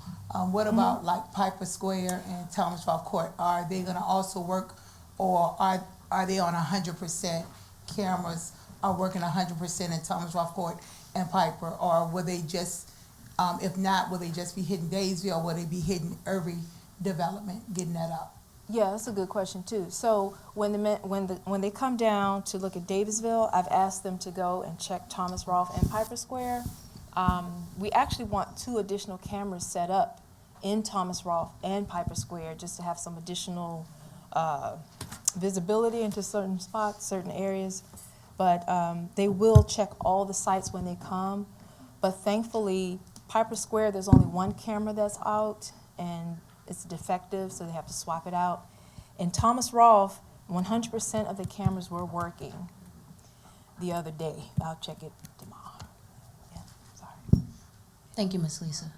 What about like Piper Square and Thomas Ralph Court? Are they going to also work, or are they on 100% cameras? Are working 100% in Thomas Ralph Court and Piper, or will they just, if not, will they just be hitting Daysville, or will they be hitting every development, getting that up? yeah, that's a good question too. So when they come down to look at Davisville, I've asked them to go and check Thomas Rolfe and Piper Square. We actually want 2 additional cameras set up in Thomas Rolfe and Piper Square just to have some additional visibility into certain spots, certain areas. But they will check all the sites when they come. But thankfully, Piper Square, there's only 1 camera that's out, and it's defective, so they have to swap it out. In Thomas Rolfe, 100% of the cameras were working the other day. I'll check it tomorrow. Yeah, sorry. Thank you, Ms. Lisa.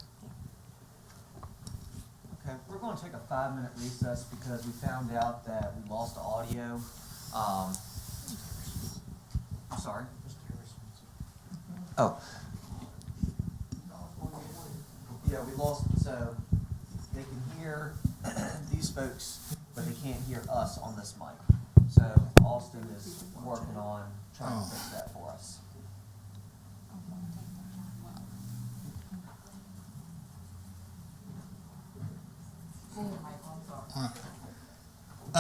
Okay, we're going to take a 5-minute recess because we found out that we lost the audio. I'm sorry. Oh, Yeah, we lost, so they can hear these folks, but they can't hear us on this mic. So Austin is working on trying to fix that for us.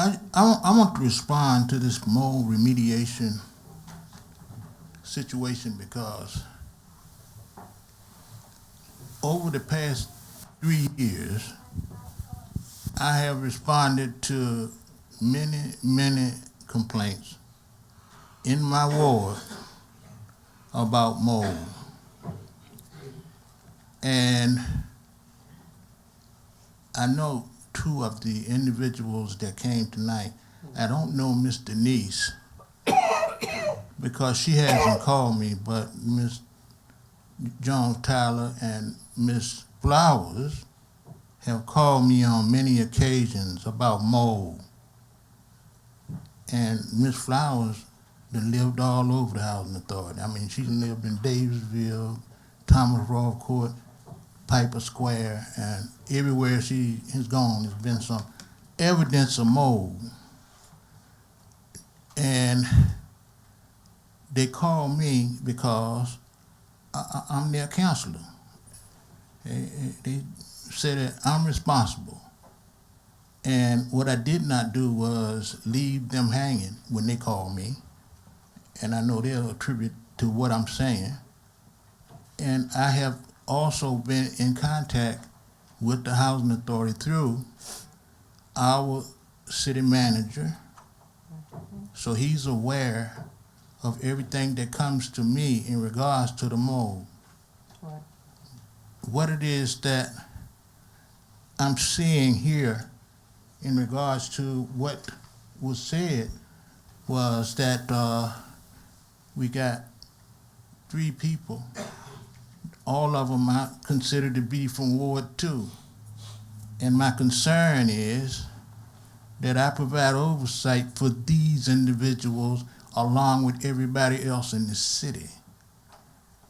I want to respond to this mold remediation situation because over the past 3 years, I have responded to many complaints in my ward about mold. And I know 2 of the individuals that came tonight. I don't know Miss Denise because she hasn't called me, but Miss Jones Tyler and Miss Flowers have called me on many occasions about mold. And Miss Flowers done lived all over the housing authority. I mean, she lived in Davisville, Thomas Rolfe Court, Piper Square, and everywhere she has gone, there's been some evidence of mold. And they call me because I'm their counselor. They said that I'm responsible. And what I did not do was leave them hanging when they called me. And I know they'll attribute to what I'm saying. And I have also been in contact with the housing authority through our city manager. So he's aware of everything that comes to me in regards to the mold. Right. What it is that I'm seeing here in regards to what was said was that we got 3 people. All of them I consider to be from Ward 2. And my concern is that I provide oversight for these individuals along with everybody else in the city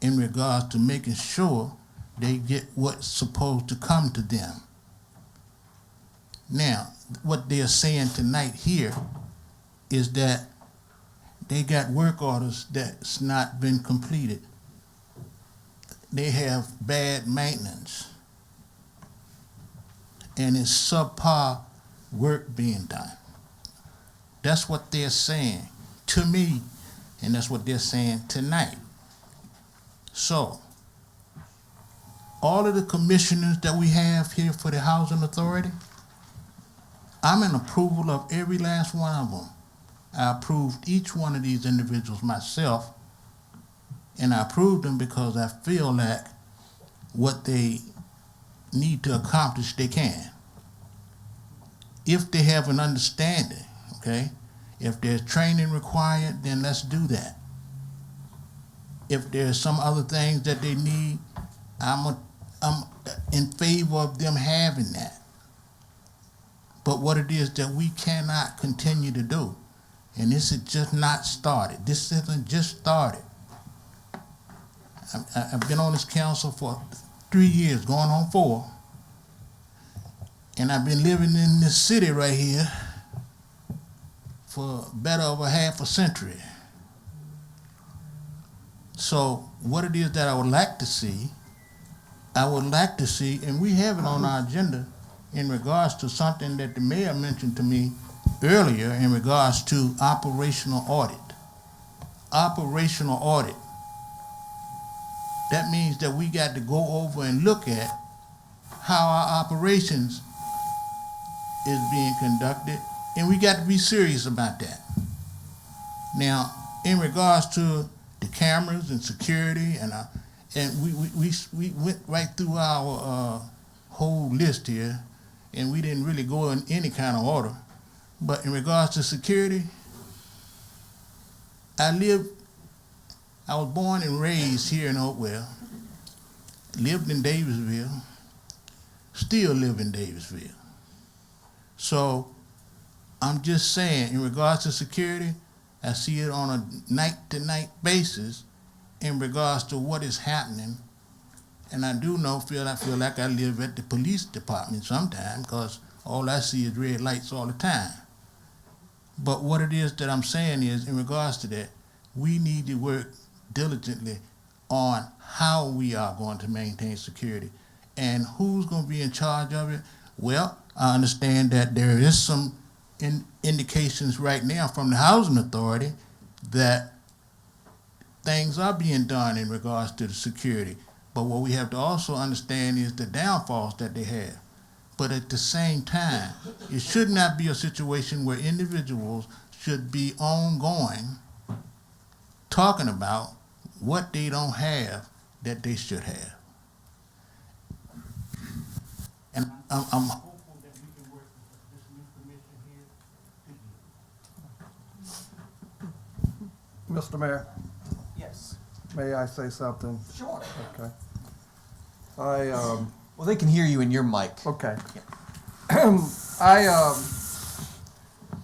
in regards to making sure they get what's supposed to come to them. Now, what they're saying tonight here is that they got work orders that's not been completed. They have bad maintenance, and it's subpar work being done. That's what they're saying to me, and that's what they're saying tonight. So, all of the commissioners that we have here for the Housing Authority, I'm in approval of every last one of them. I approved each one of these individuals myself, and I approved them because I feel like what they need to accomplish, they can. If they have an understanding, okay? If there's training required, then let's do that. If there's some other things that they need, I'm in favor of them having that. But what it is that we cannot continue to do, and this is just not started. This isn't just started. I've been on this council for 3 years, going on 4. And I've been living in this city right here for better over half a century. So what it is that I would like to see, and we have it on our agenda in regards to something that the mayor mentioned to me earlier in regards to operational audit. Operational audit. That means that we got to go over and look at how our operations is being conducted, and we got to be serious about that. Now, in regards to the cameras and security, and we went right through our whole list here, and we didn't really go in any kind of order. But in regards to security, I was born and raised here in Hopewell, lived in Davisville, still live in Davisville. So I'm just saying, in regards to security, I see it on a night-to-night basis in regards to what is happening. And I do feel like I live at the police department sometimes, because all I see is red lights all the time. But what it is that I'm saying is, in regards to that, we need to work diligently on how we are going to maintain security. And who's going to be in charge of it? Well, I understand that there is some indications right now from the Housing Authority that things are being done in regards to the security. But what we have to also understand is the downfalls that they have. But at the same time, it should not be a situation where individuals should be ongoing talking about what they don't have that they should have. And I'm hopeful that we can work with this new commission here. Mr. Mayor, Yes. may I say something? Sure. Okay. Well, they can hear you in your mic. Okay. I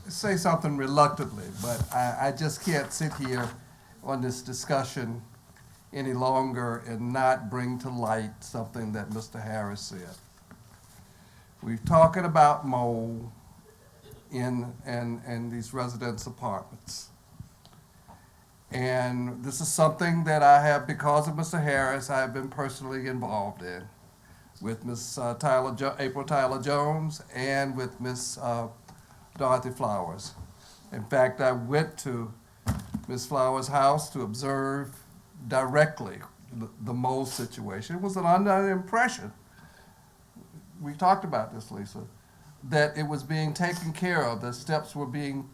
say something reluctantly, but I just can't sit here on this discussion any longer and not bring to light something that Mr. Harris said. We're talking about mold in these residence apartments. And this is something that I have, because of Mr. Harris, I have been personally involved in with Ms. April Tyler Jones and with Ms. Dorothy Flowers. In fact, I went to Ms. Flowers' house to observe directly the mold situation. It was an under impression, we talked about this, Lisa, that it was being taken care of, that steps were being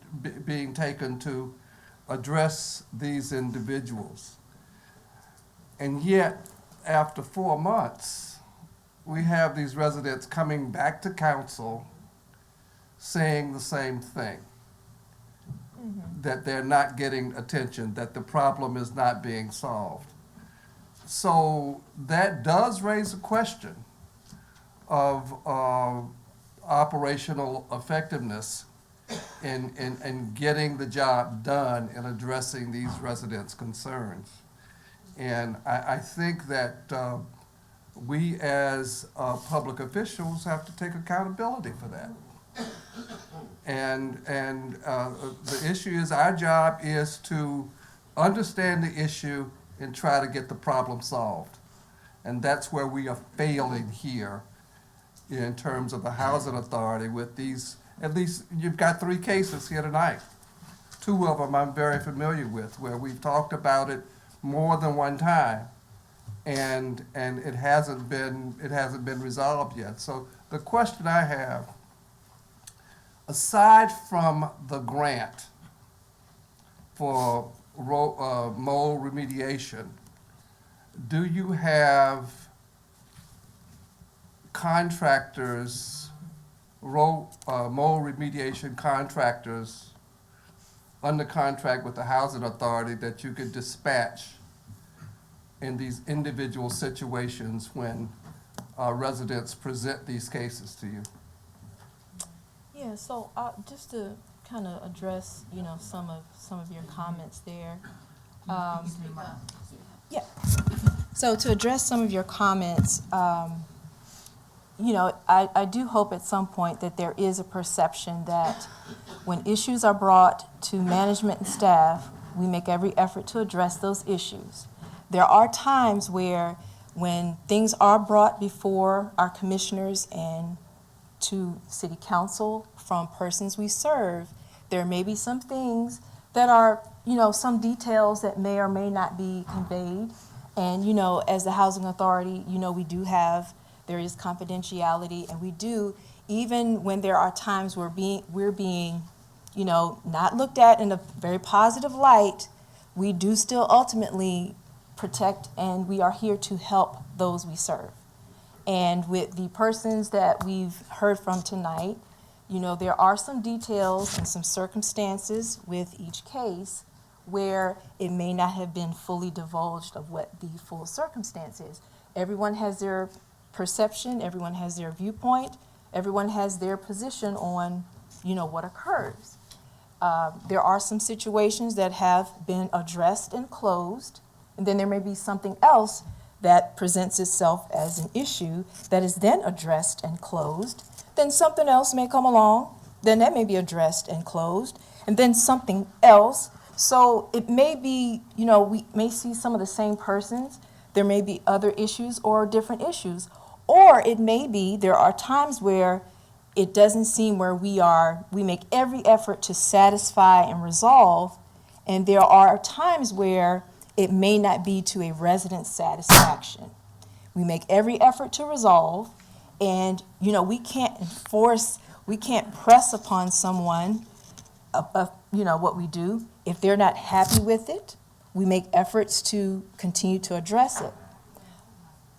taken to address these individuals. And yet, after 4 months, we have these residents coming back to council saying the same thing, that they're not getting attention, that the problem is not being solved. So that does raise a question of operational effectiveness in getting the job done in addressing these residents' concerns. And I think that we as public officials have to take accountability for that. And the issue is, our job is to understand the issue and try to get the problem solved. And that's where we are failing here in terms of the Housing Authority with these. At least you've got 3 cases here tonight. 2 of them I'm very familiar with, where we've talked about it more than one time, and it hasn't been resolved yet. So the question I have, aside from the grant for mold remediation, do you have contractors, mold remediation contractors under contract with the Housing Authority that you could dispatch in these individual situations when residents present these cases to you? Yeah, so just to kind of address, some of your comments there. Yeah. So to address some of your comments, I do hope at some point that there is a perception that when issues are brought to management and staff, we make every effort to address those issues. There are times where when things are brought before our commissioners and to city council from persons we serve, there may be some things that are, some details that may or may not be conveyed. And, as the housing authority, there is confidentiality, and we do, even when there are times where we're being, not looked at in a very positive light, we do still ultimately protect, and we are here to help those we serve. And with the persons that we've heard from tonight, there are some details and some circumstances with each case where it may not have been fully divulged of what the full circumstance is. Everyone has their perception, everyone has their viewpoint, everyone has their position on, what occurs. There are some situations that have been addressed and closed, and then there may be something else that presents itself as an issue that is then addressed and closed. Then something else may come along, then that may be addressed and closed, and then something else. So it may be, we may see some of the same persons. There may be other issues or different issues. Or it may be there are times where it doesn't seem where we make every effort to satisfy and resolve, and there are times where it may not be to a resident's satisfaction. We make every effort to resolve, and we can't press upon someone what we do. If they're not happy with it, we make efforts to continue to address it.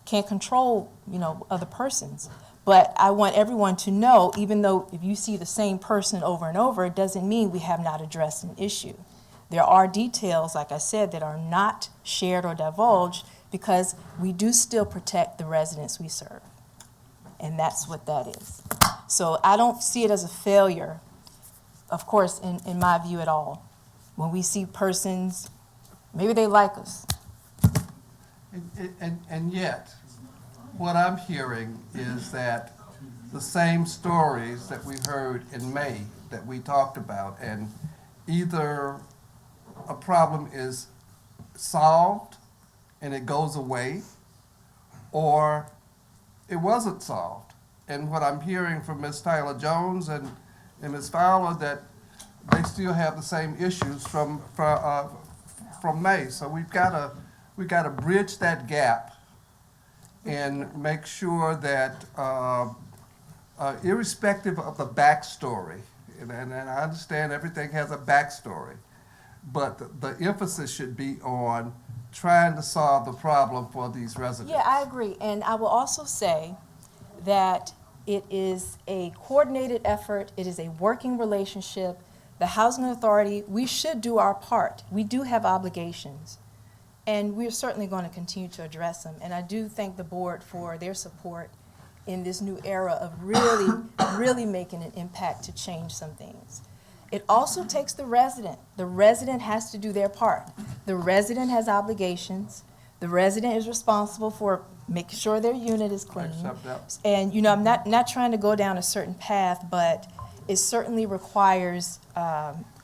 Can't control, other persons. But I want everyone to know, even though if you see the same person over and over, it doesn't mean we have not addressed an issue. There are details, like I said, that are not shared or divulged because we do still protect the residents we serve. And that's what that is. So I don't see it as a failure, of course, in my view at all. When we see persons, maybe they like us. And yet, what I'm hearing is that the same stories that we heard in May that we talked about, and either a problem is solved and it goes away, or it wasn't solved. And what I'm hearing from Ms. Tyler Jones and Ms. Fowler, that they still have the same issues from May. So we've got to bridge that gap and make sure that irrespective of the backstory, and I understand everything has a backstory, but the emphasis should be on trying to solve the problem for these residents. Yeah, I agree. And I will also say that it is a coordinated effort. It is a working relationship. The Housing Authority, we should do our part. We do have obligations, and we're certainly going to continue to address them. And I do thank the board for their support in this new era of really, really making an impact to change some things. It also takes the resident. The resident has to do their part. The resident has obligations. The resident is responsible for making sure their unit is clean. And I'm not trying to go down a certain path, but it certainly requires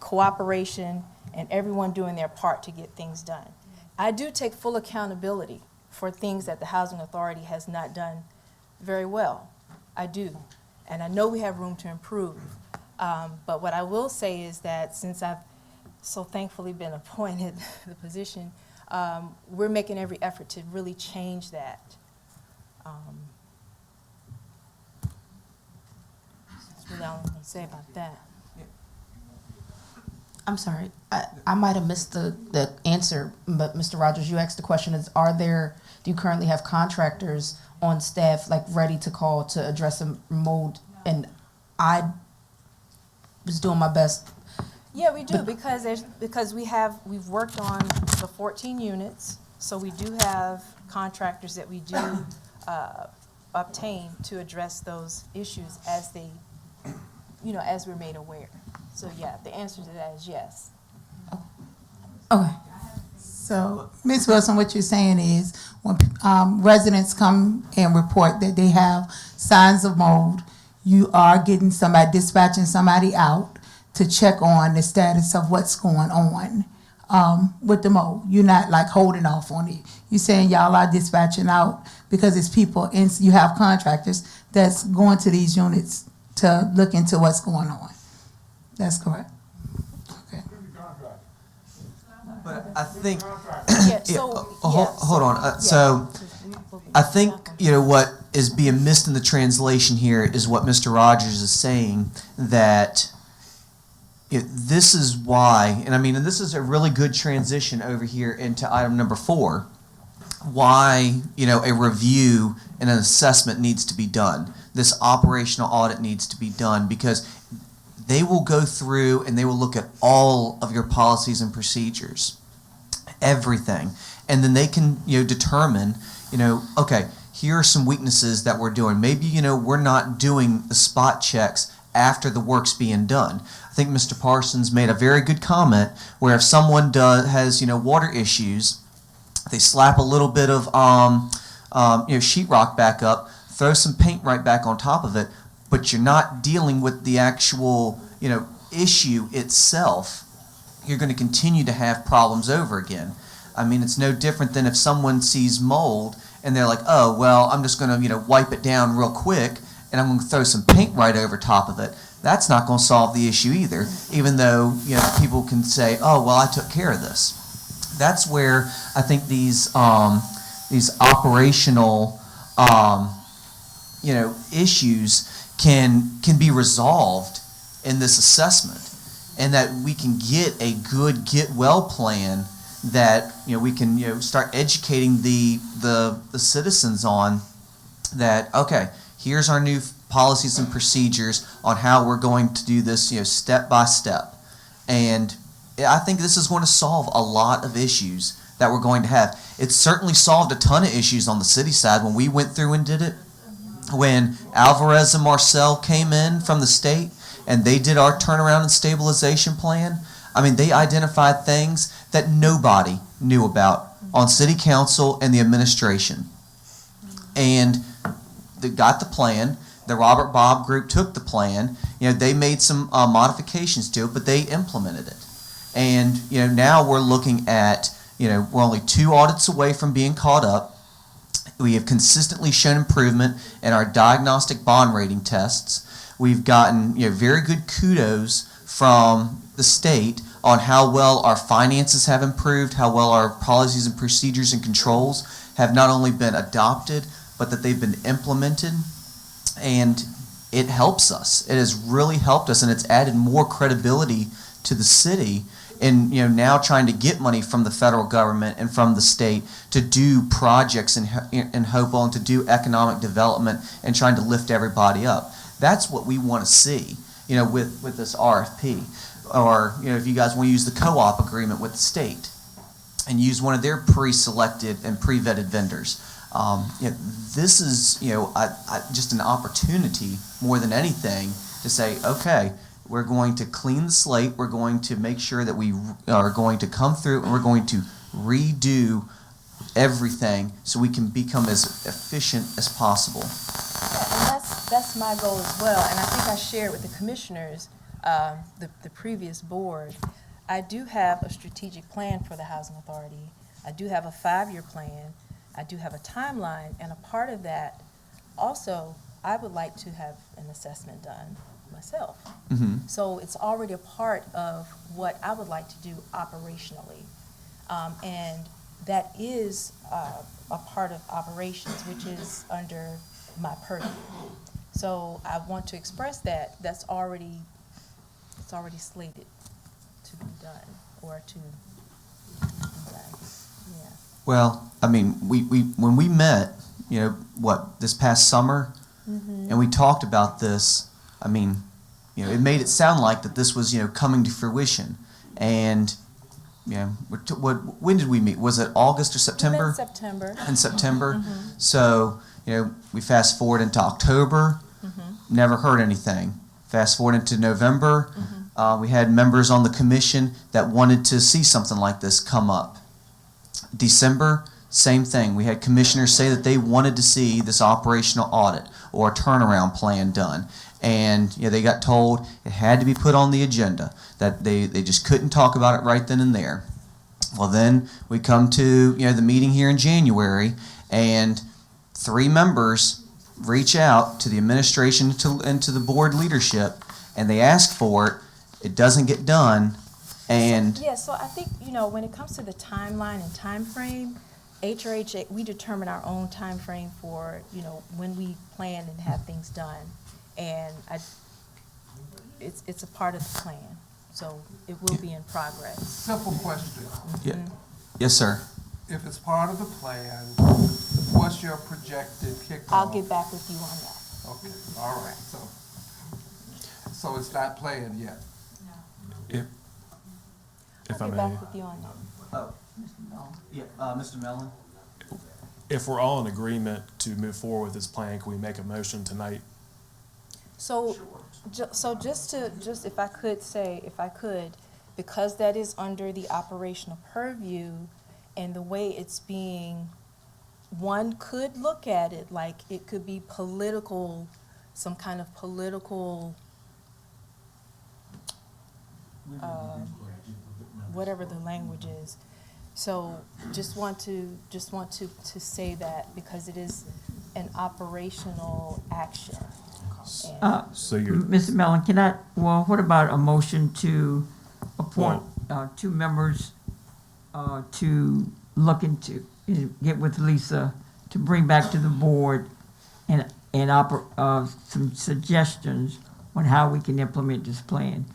cooperation and everyone doing their part to get things done. I do take full accountability for things that the Housing Authority has not done very well. I do. And I know we have room to improve. But what I will say is that since I've so thankfully been appointed the position, we're making every effort to really change that. That's really all I'm going to say about that. I'm sorry, I might have missed the answer, but Mr. Rogers, you asked the question is, do you currently have contractors on staff like ready to call to address a mold? And I was doing my best. Yeah, we do, because we've worked on the 14 units. So we do have contractors that we do obtain to address those issues as they, as we're made aware. So yeah, the answer to that is yes. Okay. So, Ms. Wilson, what you're saying is when residents come and report that they have signs of mold, you are getting somebody, dispatching somebody out to check on the status of what's going on with the mold. You're not like holding off on it. You're saying y'all are dispatching out because it's people, and you have contractors that's going to these units to look into what's going on. That's correct. But I think, Hold on. So I think, what is being missed in the translation here is what Mr. Rogers is saying, that this is why, and this is a really good transition over here into item number 4, why, a review and an assessment needs to be done. This operational audit needs to be done because they will go through and they will look at all of your policies and procedures, everything. And then they can, determine, okay, here are some weaknesses that we're doing. Maybe, we're not doing the spot checks after the work's being done. I think Mr. Parsons made a very good comment where if someone has, water issues, they slap a little bit of, sheetrock back up, throw some paint right back on top of it, but you're not dealing with the actual, issue itself, you're going to continue to have problems over again. It's no different than if someone sees mold and they're like, oh, well, I'm just going to, wipe it down real quick and I'm going to throw some paint right over top of it. That's not going to solve the issue either, even though, people can say, oh, well, I took care of this. That's where I think these operational, issues can be resolved in this assessment, and that we can get a good get well plan that we can start educating the citizens on that. Okay, here's our new policies and procedures on how we're going to do this step by step, and I think this is going to solve a lot of issues that we're going to have. It certainly solved a ton of issues on the city side when we went through and did it. When Alvarez and Marcel came in from the state and they did our turnaround and stabilization plan, they identified things that nobody knew about on city council and the administration. And they got the plan. The Robert Bob group took the plan. They made some modifications to it, but they implemented it. And now we're looking at, we're only 2 audits away from being caught up. We have consistently shown improvement in our diagnostic bond rating tests. We've gotten very good kudos from the state on how well our finances have improved, how well our policies and procedures and controls have not only been adopted, but that they've been implemented. And it helps us. It has really helped us, and it's added more credibility to the city in now trying to get money from the federal government and from the state to do projects in Hopewell and to do economic development and trying to lift everybody up. That's what we want to see, with this RFP. Or, if you guys want to use the co-op agreement with the state and use one of their pre-selected and pre-vetted vendors. This is, just an opportunity more than anything to say, okay, we're going to clean the slate. We're going to make sure that we are going to come through and we're going to redo everything so we can become as efficient as possible. Yeah, and that's my goal as well. And I think I shared with the commissioners, the previous board, I do have a strategic plan for the Housing Authority. I do have a 5-year plan. I do have a timeline, and a part of that also, I would like to have an assessment done myself. Mm-hmm. So it's already a part of what I would like to do operationally. And that is a part of operations, which is under my purview. So I want to express that it's already slated to be done or to be done. Yeah. Well, we when we met, this past summer, Mm-hmm. and we talked about this, it made it sound like that this was, coming to fruition. And, when did we meet? Was it August or September? In September. In September. So, we fast forward into October, never heard anything. Fast forward into November, we had members on the commission that wanted to see something like this come up. December, same thing. We had commissioners say that they wanted to see this operational audit or a turnaround plan done. And they got told it had to be put on the agenda, that they just couldn't talk about it right then and there. Well, then we come to the meeting here in January, and 3 members reach out to the administration and to the board leadership, and they ask for it. It doesn't get done, and Yeah, so I think, when it comes to the timeline and time frame, HRHA, we determine our own time frame for, when we plan and have things done. And it's a part of the plan, so it will be in progress. Simple question. yeah. Yes, sir. If it's part of the plan, what's your projected kickoff? I'll get back with you on that. Okay, all right, so it's not planned yet? If I I'll get may, back with you on that. Oh, Mr. Mellon. if we're all in agreement to move forward with this plan, can we make a motion tonight? So, just if I could, because that is under the operational purview and the way it's being, one could look at it like it could be political, some kind of political, whatever the language is. So just want to say that because it is an operational action. So you're Mr. Mellon, what about a motion to appoint 2 members to look into, get with Lisa to bring back to the board and some suggestions on how we can implement this plan?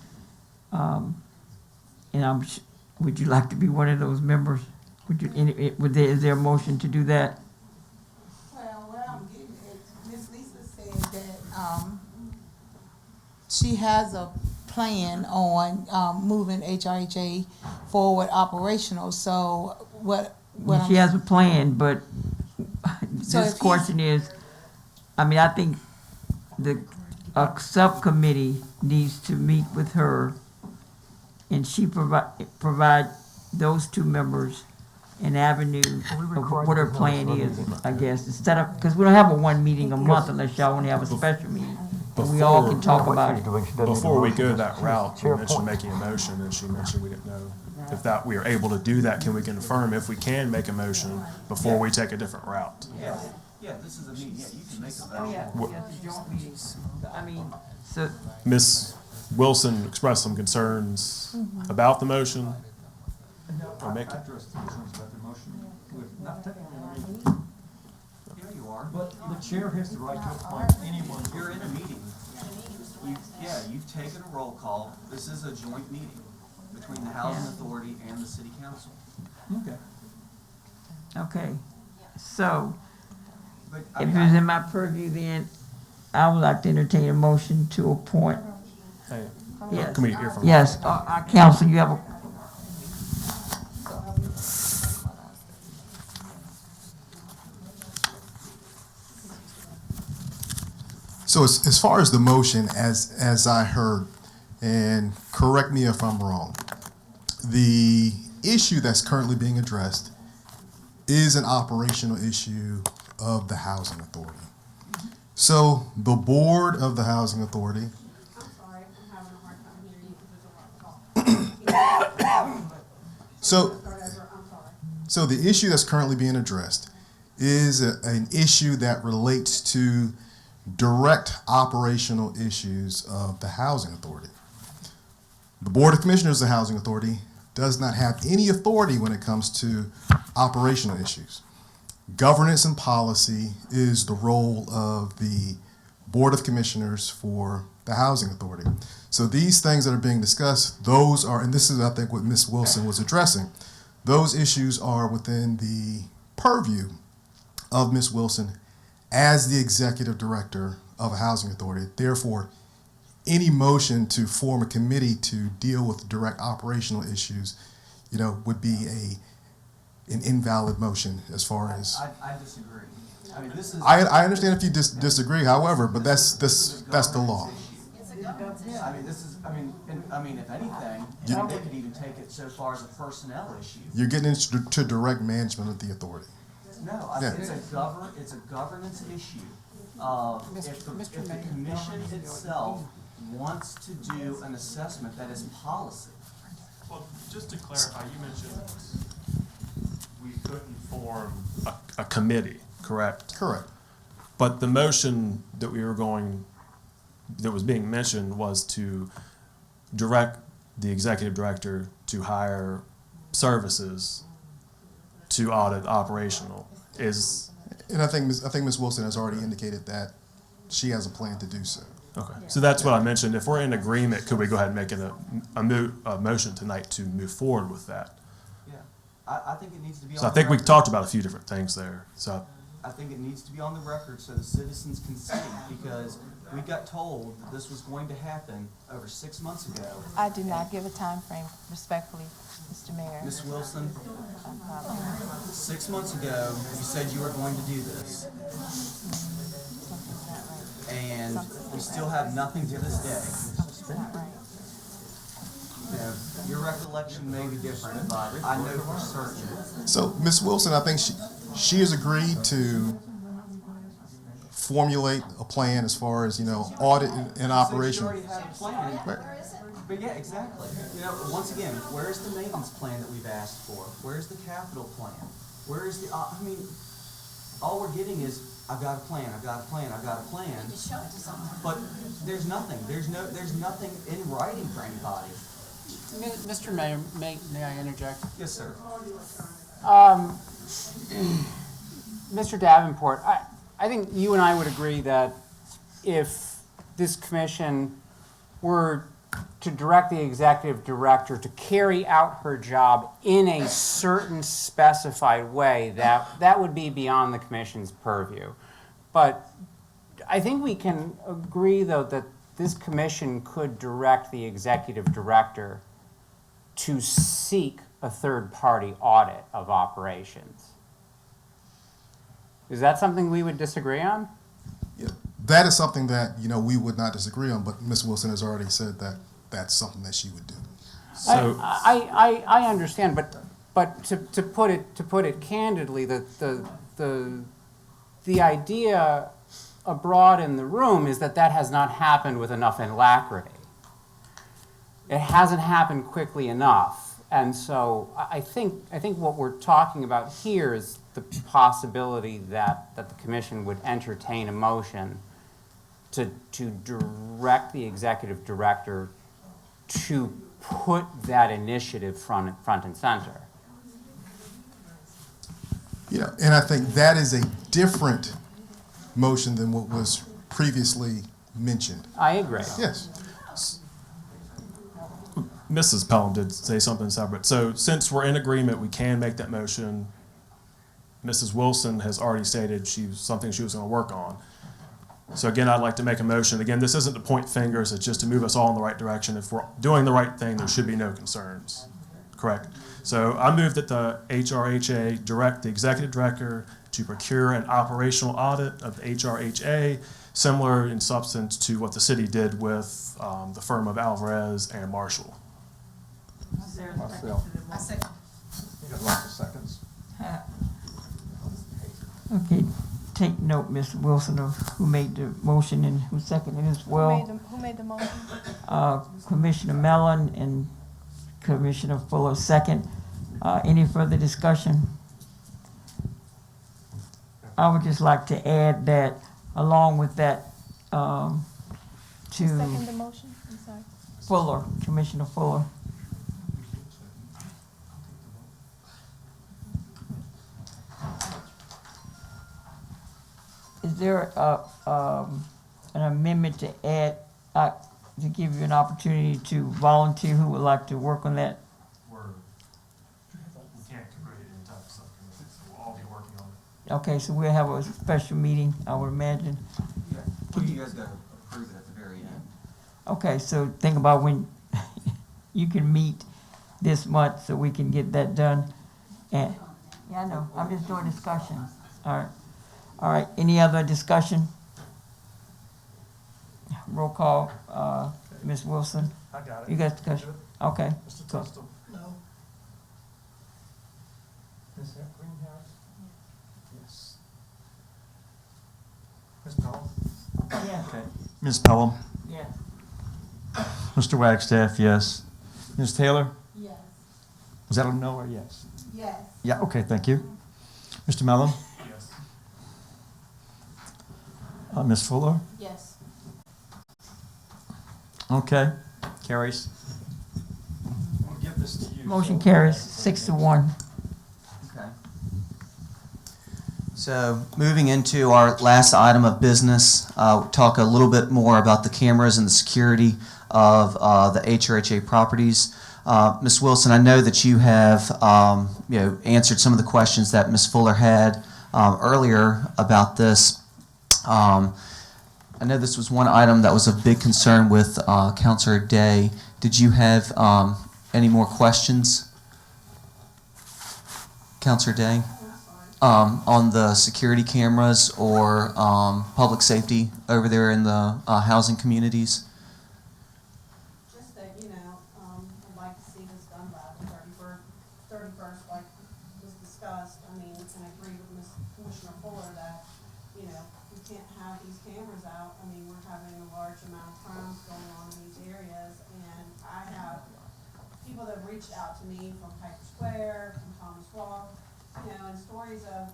Would you like to be one of those members? Is there a motion to do that? Well, what I'm getting at, Ms. Lisa said that she has a plan on moving HRHA forward operational. So She has a plan, but So this if question is, I think a subcommittee needs to meet with her, and she provide those 2 members an avenue of what her plan is, I guess, instead of, because we don't have a 1 meeting a month unless y'all want to have a special meeting. And we all can talk about it. Before we go that route, you mentioned making a motion, and she mentioned we didn't know if that we are able to do that. Can we confirm if we can make a motion before we take a different route? Yeah, this is a meeting. Yeah, you can make a motion. So Ms. Wilson expressed some concerns about the motion. Or make it. Here you are. But the chair has the right to appoint anyone. You're in a meeting. You've taken a roll call. This is a joint meeting between the Housing Authority and the City Council. Okay, so But if it was in my purview, then I would like to entertain a motion to appoint. Hey, Yes. can we hear from Yes, Council, you have a. So as far as the motion, as I heard, and correct me if I'm wrong, the issue that's currently being addressed is an operational issue of the Housing Authority. So the board of the Housing Authority. I'm sorry, I'm having a hard time hearing you because there's a lot of talking. So, Start over, I'm sorry. so the issue that's currently being addressed is an issue that relates to direct operational issues of the Housing Authority. The Board of Commissioners of the Housing Authority does not have any authority when it comes to operational issues. Governance and policy is the role of the Board of Commissioners for the Housing Authority. So these things that are being discussed, those are, and this is, I think, what Ms. Wilson was addressing, those issues are within the purview of Ms. Wilson as the executive director of a housing authority. Therefore, any motion to form a committee to deal with direct operational issues would be an invalid motion as far as. I disagree. I mean, this is. I understand if you disagree, however, but that's the law. Yeah, I mean, this is, I mean, if anything, You- they could even take it so far as a personnel issue. You're getting into direct management of the authority. No, Yeah. it's a governance issue. If the commission itself wants to do an assessment that is policy. Well, just to clarify, you mentioned we couldn't form a committee, correct? Correct. But the motion that was being mentioned was to direct the executive director to hire services to audit operational. And I think Ms. Wilson has already indicated that she has a plan to do so. Okay, so that's what I mentioned. If we're in agreement, could we go ahead and make it a motion tonight to move forward with that? Yeah, I think it needs to be on So I the think we record. talked about a few different things there, so. I think it needs to be on the record so the citizens can see, because we got told that this was going to happen over 6 months ago. I did not give a time frame, respectfully, Mr. Mayor. Ms. Wilson, 6 months ago, you said you were going to do this. And we still have nothing to this day. You know, your recollection may be different, but I know for certain. So Ms. Wilson, I think she has agreed to formulate a plan as far as, audit and operation. She already had a plan. But yeah, exactly. Once again, where's the maintenance plan that we've asked for? Where's the capital plan? Where is the, all we're getting is, I've got a plan, I've got a plan, I've got a plan. Just show it to someone. But there's nothing. There's nothing in writing for anybody. Mr. Mayor, may I interject? Yes, sir. Mr. Davenport, I think you and I would agree that if this commission were to direct the executive director to carry out her job in a certain specified way, that would be beyond the commission's purview. But I think we can agree, though, that this commission could direct the executive director to seek a third-party audit of operations. Is that something we would disagree on? Yeah, that is something that, we would not disagree on, but Ms. Wilson has already said that that's something that she would do. So I understand, but to put it candidly, the idea abroad in the room is that has not happened with enough alacrity. It hasn't happened quickly enough, and so I think what we're talking about here is the possibility that the commission would entertain a motion to direct the executive director to put that initiative front and center. And I think that is a different motion than what was previously mentioned. I agree. Yes. Mrs. Pelham did say something separate. So since we're in agreement, we can make that motion. Mrs. Wilson has already stated something she was going to work on. So again, I'd like to make a motion. Again, this isn't to point fingers, it's just to move us all in the right direction. If we're doing the right thing, there should be no concerns. Correct? So I move that the HRHA direct the executive director to procure an operational audit of the HRHA, similar in substance to what the city did with the firm of Alvarez and Marshall. I second. You got lots of seconds. Okay, take note, Ms. Wilson, of who made the motion and who seconded it as well. Who made the motion? Commissioner Mellon and Commissioner Fuller second. Any further discussion? I would just like to add that, along with that, to Second the motion? I'm sorry. Fuller, Commissioner Fuller. Is there an amendment to add, to give you an opportunity to volunteer who would like to work on that? We can't create any type of subcommittee, so we'll all be working on it. Okay, so we'll have a special meeting, I would imagine. Well, you guys got to approve it at the very end. Okay, so think about when you can meet this month so we can get that done. And, yeah, I know, I'm just doing discussion. All right, any other discussion? Roll call, Ms. Wilson? I got it. You got discussion? Okay. Mr. Go. Tustle? No. Ms. Greenhouse? Yes. Ms. Pelham? Yeah. Okay. Ms. Pelham? Yeah. Mr. Wagstaff, yes. Ms. Taylor? Yes. Was that a no or yes? Yes. Yeah, okay, thank you. Mr. Mellon? Yes. Ms. Fuller? Yes. Okay, carries. I'll give this to you. Motion carries 6-1. Okay. So moving into our last item of business, talk a little bit more about the cameras and the security of the HRHA properties. Ms. Wilson, I know that you have answered some of the questions that Ms. Fuller had earlier about this. I know this was one item that was a big concern with Councilor Day. Did you have any more questions, Councilor Day, on the security cameras or public safety over there in the housing communities? Just that, I'd like to see this done by the 31st, like was discussed. I mean, and I agree with Commissioner Fuller that, we can't have these cameras out. I mean, we're having a large amount of crimes going on in these areas, and I have people that have reached out to me from Piper Square, from Thomas Walk, and stories of,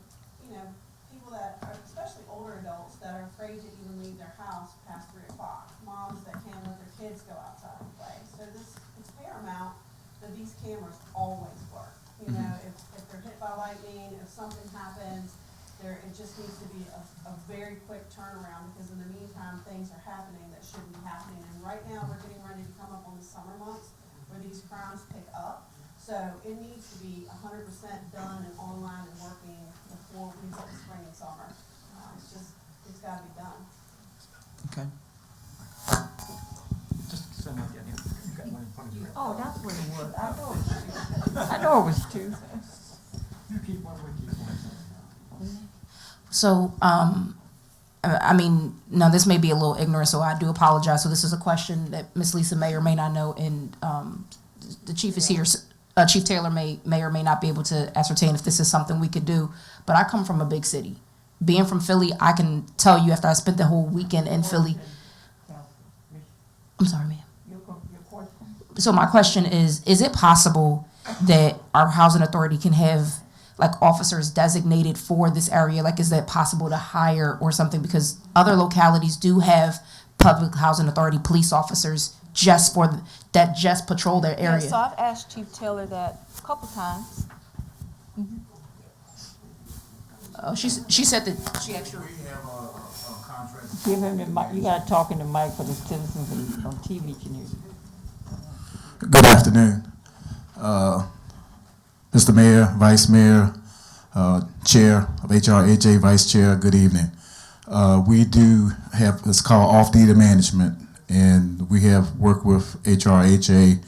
people that are, especially older adults, that are afraid to even leave their house past 3 o'clock. Moms that can't let their kids go outside and play. So it's paramount that these cameras always work. If they're hit by lightning, if something happens, it just needs to be a very quick turnaround, because in the meantime, things are happening that shouldn't be happening. And right now, we're getting ready to come up on the summer months where these crimes pick up. So it needs to be 100% done and online and working before we hit the spring and summer. It's got to be done. Okay. Just send that, yeah, you got one in front of you. Oh, that's what it was. I know it was 2. You keep one, we keep one. So, I mean, now this may be a little ignorant, so I do apologize. So this is a question that Ms. Lisa may or may not know, and the chief is here. Chief Taylor may or may not be able to ascertain if this is something we could do. But I come from a big city. Being from Philly, I can tell you after I spent the whole weekend in Philly. I'm sorry, ma'am. So my question is it possible that our housing authority can have like officers designated for this area? Like, is that possible to hire or something? Because other localities do have public housing authority police officers just patrol their area. Yeah, so I've asked Chief Taylor that a couple times. Oh, she said that she actually. We have a contract. Give him the mic. You got to talk in the mic for the citizens on TV can hear you. Good afternoon, Mr. Mayor, Vice Mayor, Chair of HRHA, Vice Chair. Good evening. We do have, it's called off-duty management, and we have worked with HRHA,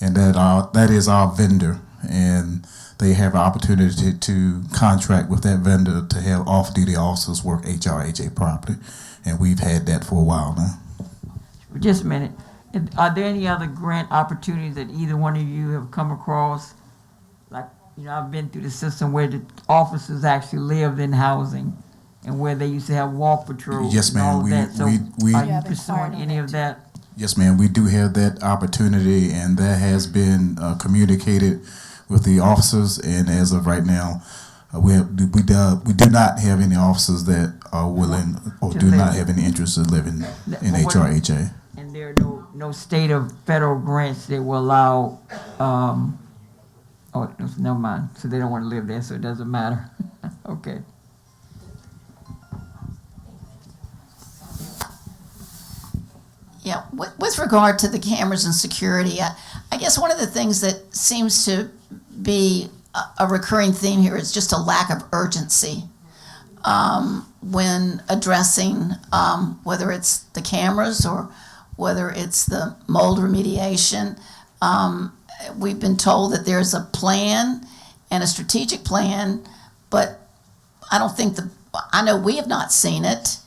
and that is our vendor, and they have an opportunity to contract with that vendor to have off-duty officers work HRHA property, and we've had that for a while now. Just a minute. Are there any other grant opportunities that either one of you have come across? Like, I've been through the system where the officers actually lived in housing and where they used to have walk patrols. Yes, ma'am. And all that. So we are you pursuing any of that? Yes, ma'am. We do have that opportunity, and that has been communicated with the officers. And as of right now, we do not have any officers that are willing or do not have any interest in living in HRHA. And there are no state or federal grants that will allow. Oh, never mind. So they don't want to live there, so it doesn't matter. Okay. Yeah, with regard to the cameras and security, I guess one of the things that seems to be a recurring theme here is just a lack of urgency when addressing whether it's the cameras or whether it's the mold remediation. we've been told that there's a plan and a strategic plan, but I don't think I know we have not seen it.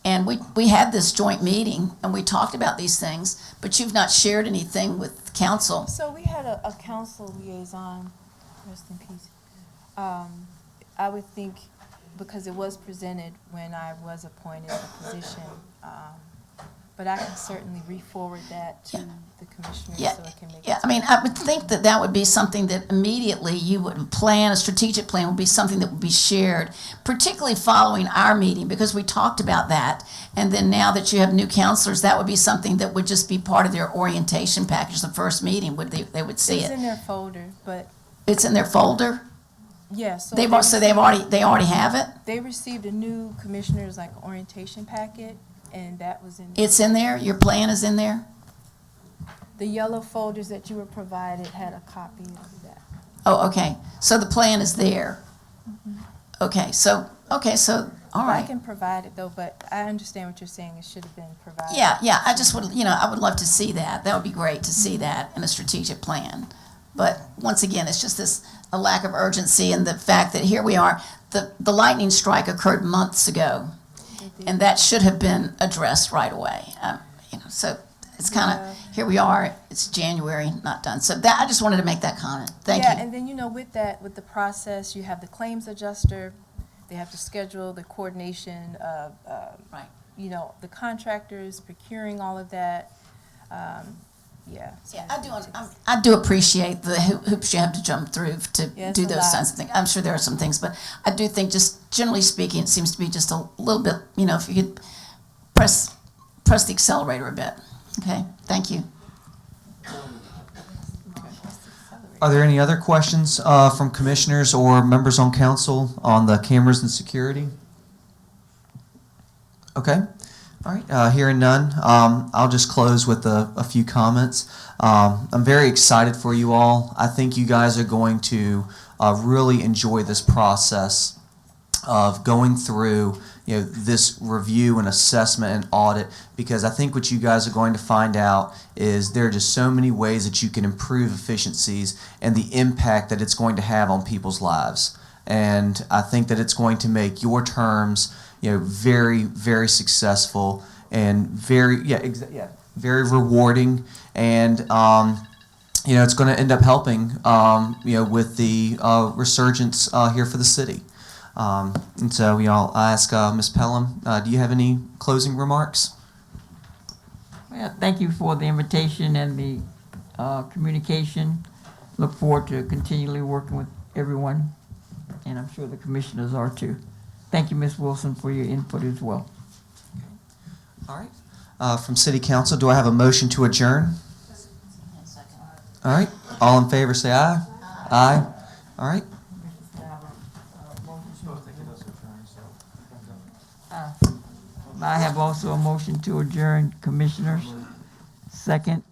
And we had this joint meeting and we talked about these things, but you've not shared anything with council. So we had a council liaison, rest in peace. I would think, because it was presented when I was appointed the position, but I can certainly re-forward that to the commissioners so it can make. Yeah, I mean, I would think that that would be something that immediately you would plan, a strategic plan would be something that would be shared, particularly following our meeting, because we talked about that. And then now that you have new counselors, that would be something that would just be part of their orientation package, the first meeting, they would see it. It's in their folder, but. It's in their folder? Yes. So they already have it? They received a new commissioner's orientation packet, and that was in. It's in there? Your plan is in there? The yellow folders that you were provided had a copy of that. Oh, okay. So the plan is there. Okay, so all right. I can provide it though, but I understand what you're saying. It should have been provided. Yeah. I just would, I would love to see that. That would be great to see that in a strategic plan. But once again, it's just a lack of urgency and the fact that here we are. The lightning strike occurred months ago, and that should have been addressed right away. So it's kind of, here we are. It's January, not done. So I just wanted to make that comment. Thank you. Yeah, and then with the process, you have the claims adjuster. They have to schedule the coordination of, right. The contractors procuring all of that. I do appreciate the hoops you have to jump through to do those kinds of things. I'm sure there are some things, but I do think, just generally speaking, it seems to be just a little bit. If you could press the accelerator a bit. Okay, thank you. Are there any other questions from commissioners or members on council on the cameras and security? Okay. All right. Hearing none, I'll just close with a few comments. I'm very excited for you all. I think you guys are going to really enjoy this process of going through this review and assessment and audit, because I think what you guys are going to find out is there are just so many ways that you can improve efficiencies and the impact that it's going to have on people's lives. And I think that it's going to make your terms very, very successful and very rewarding, and it's going to end up helping with the resurgence here for the city. And so I'll ask Ms. Pelham, do you have any closing remarks? Well, thank you for the invitation and the communication. Look forward to continually working with everyone, and I'm sure the commissioners are too. Thank you, Ms. Wilson, for your input as well. All right. From City Council, do I have a motion to adjourn? All right. All in favor, say aye. Aye. All right. I have also a motion to adjourn, commissioners. Second.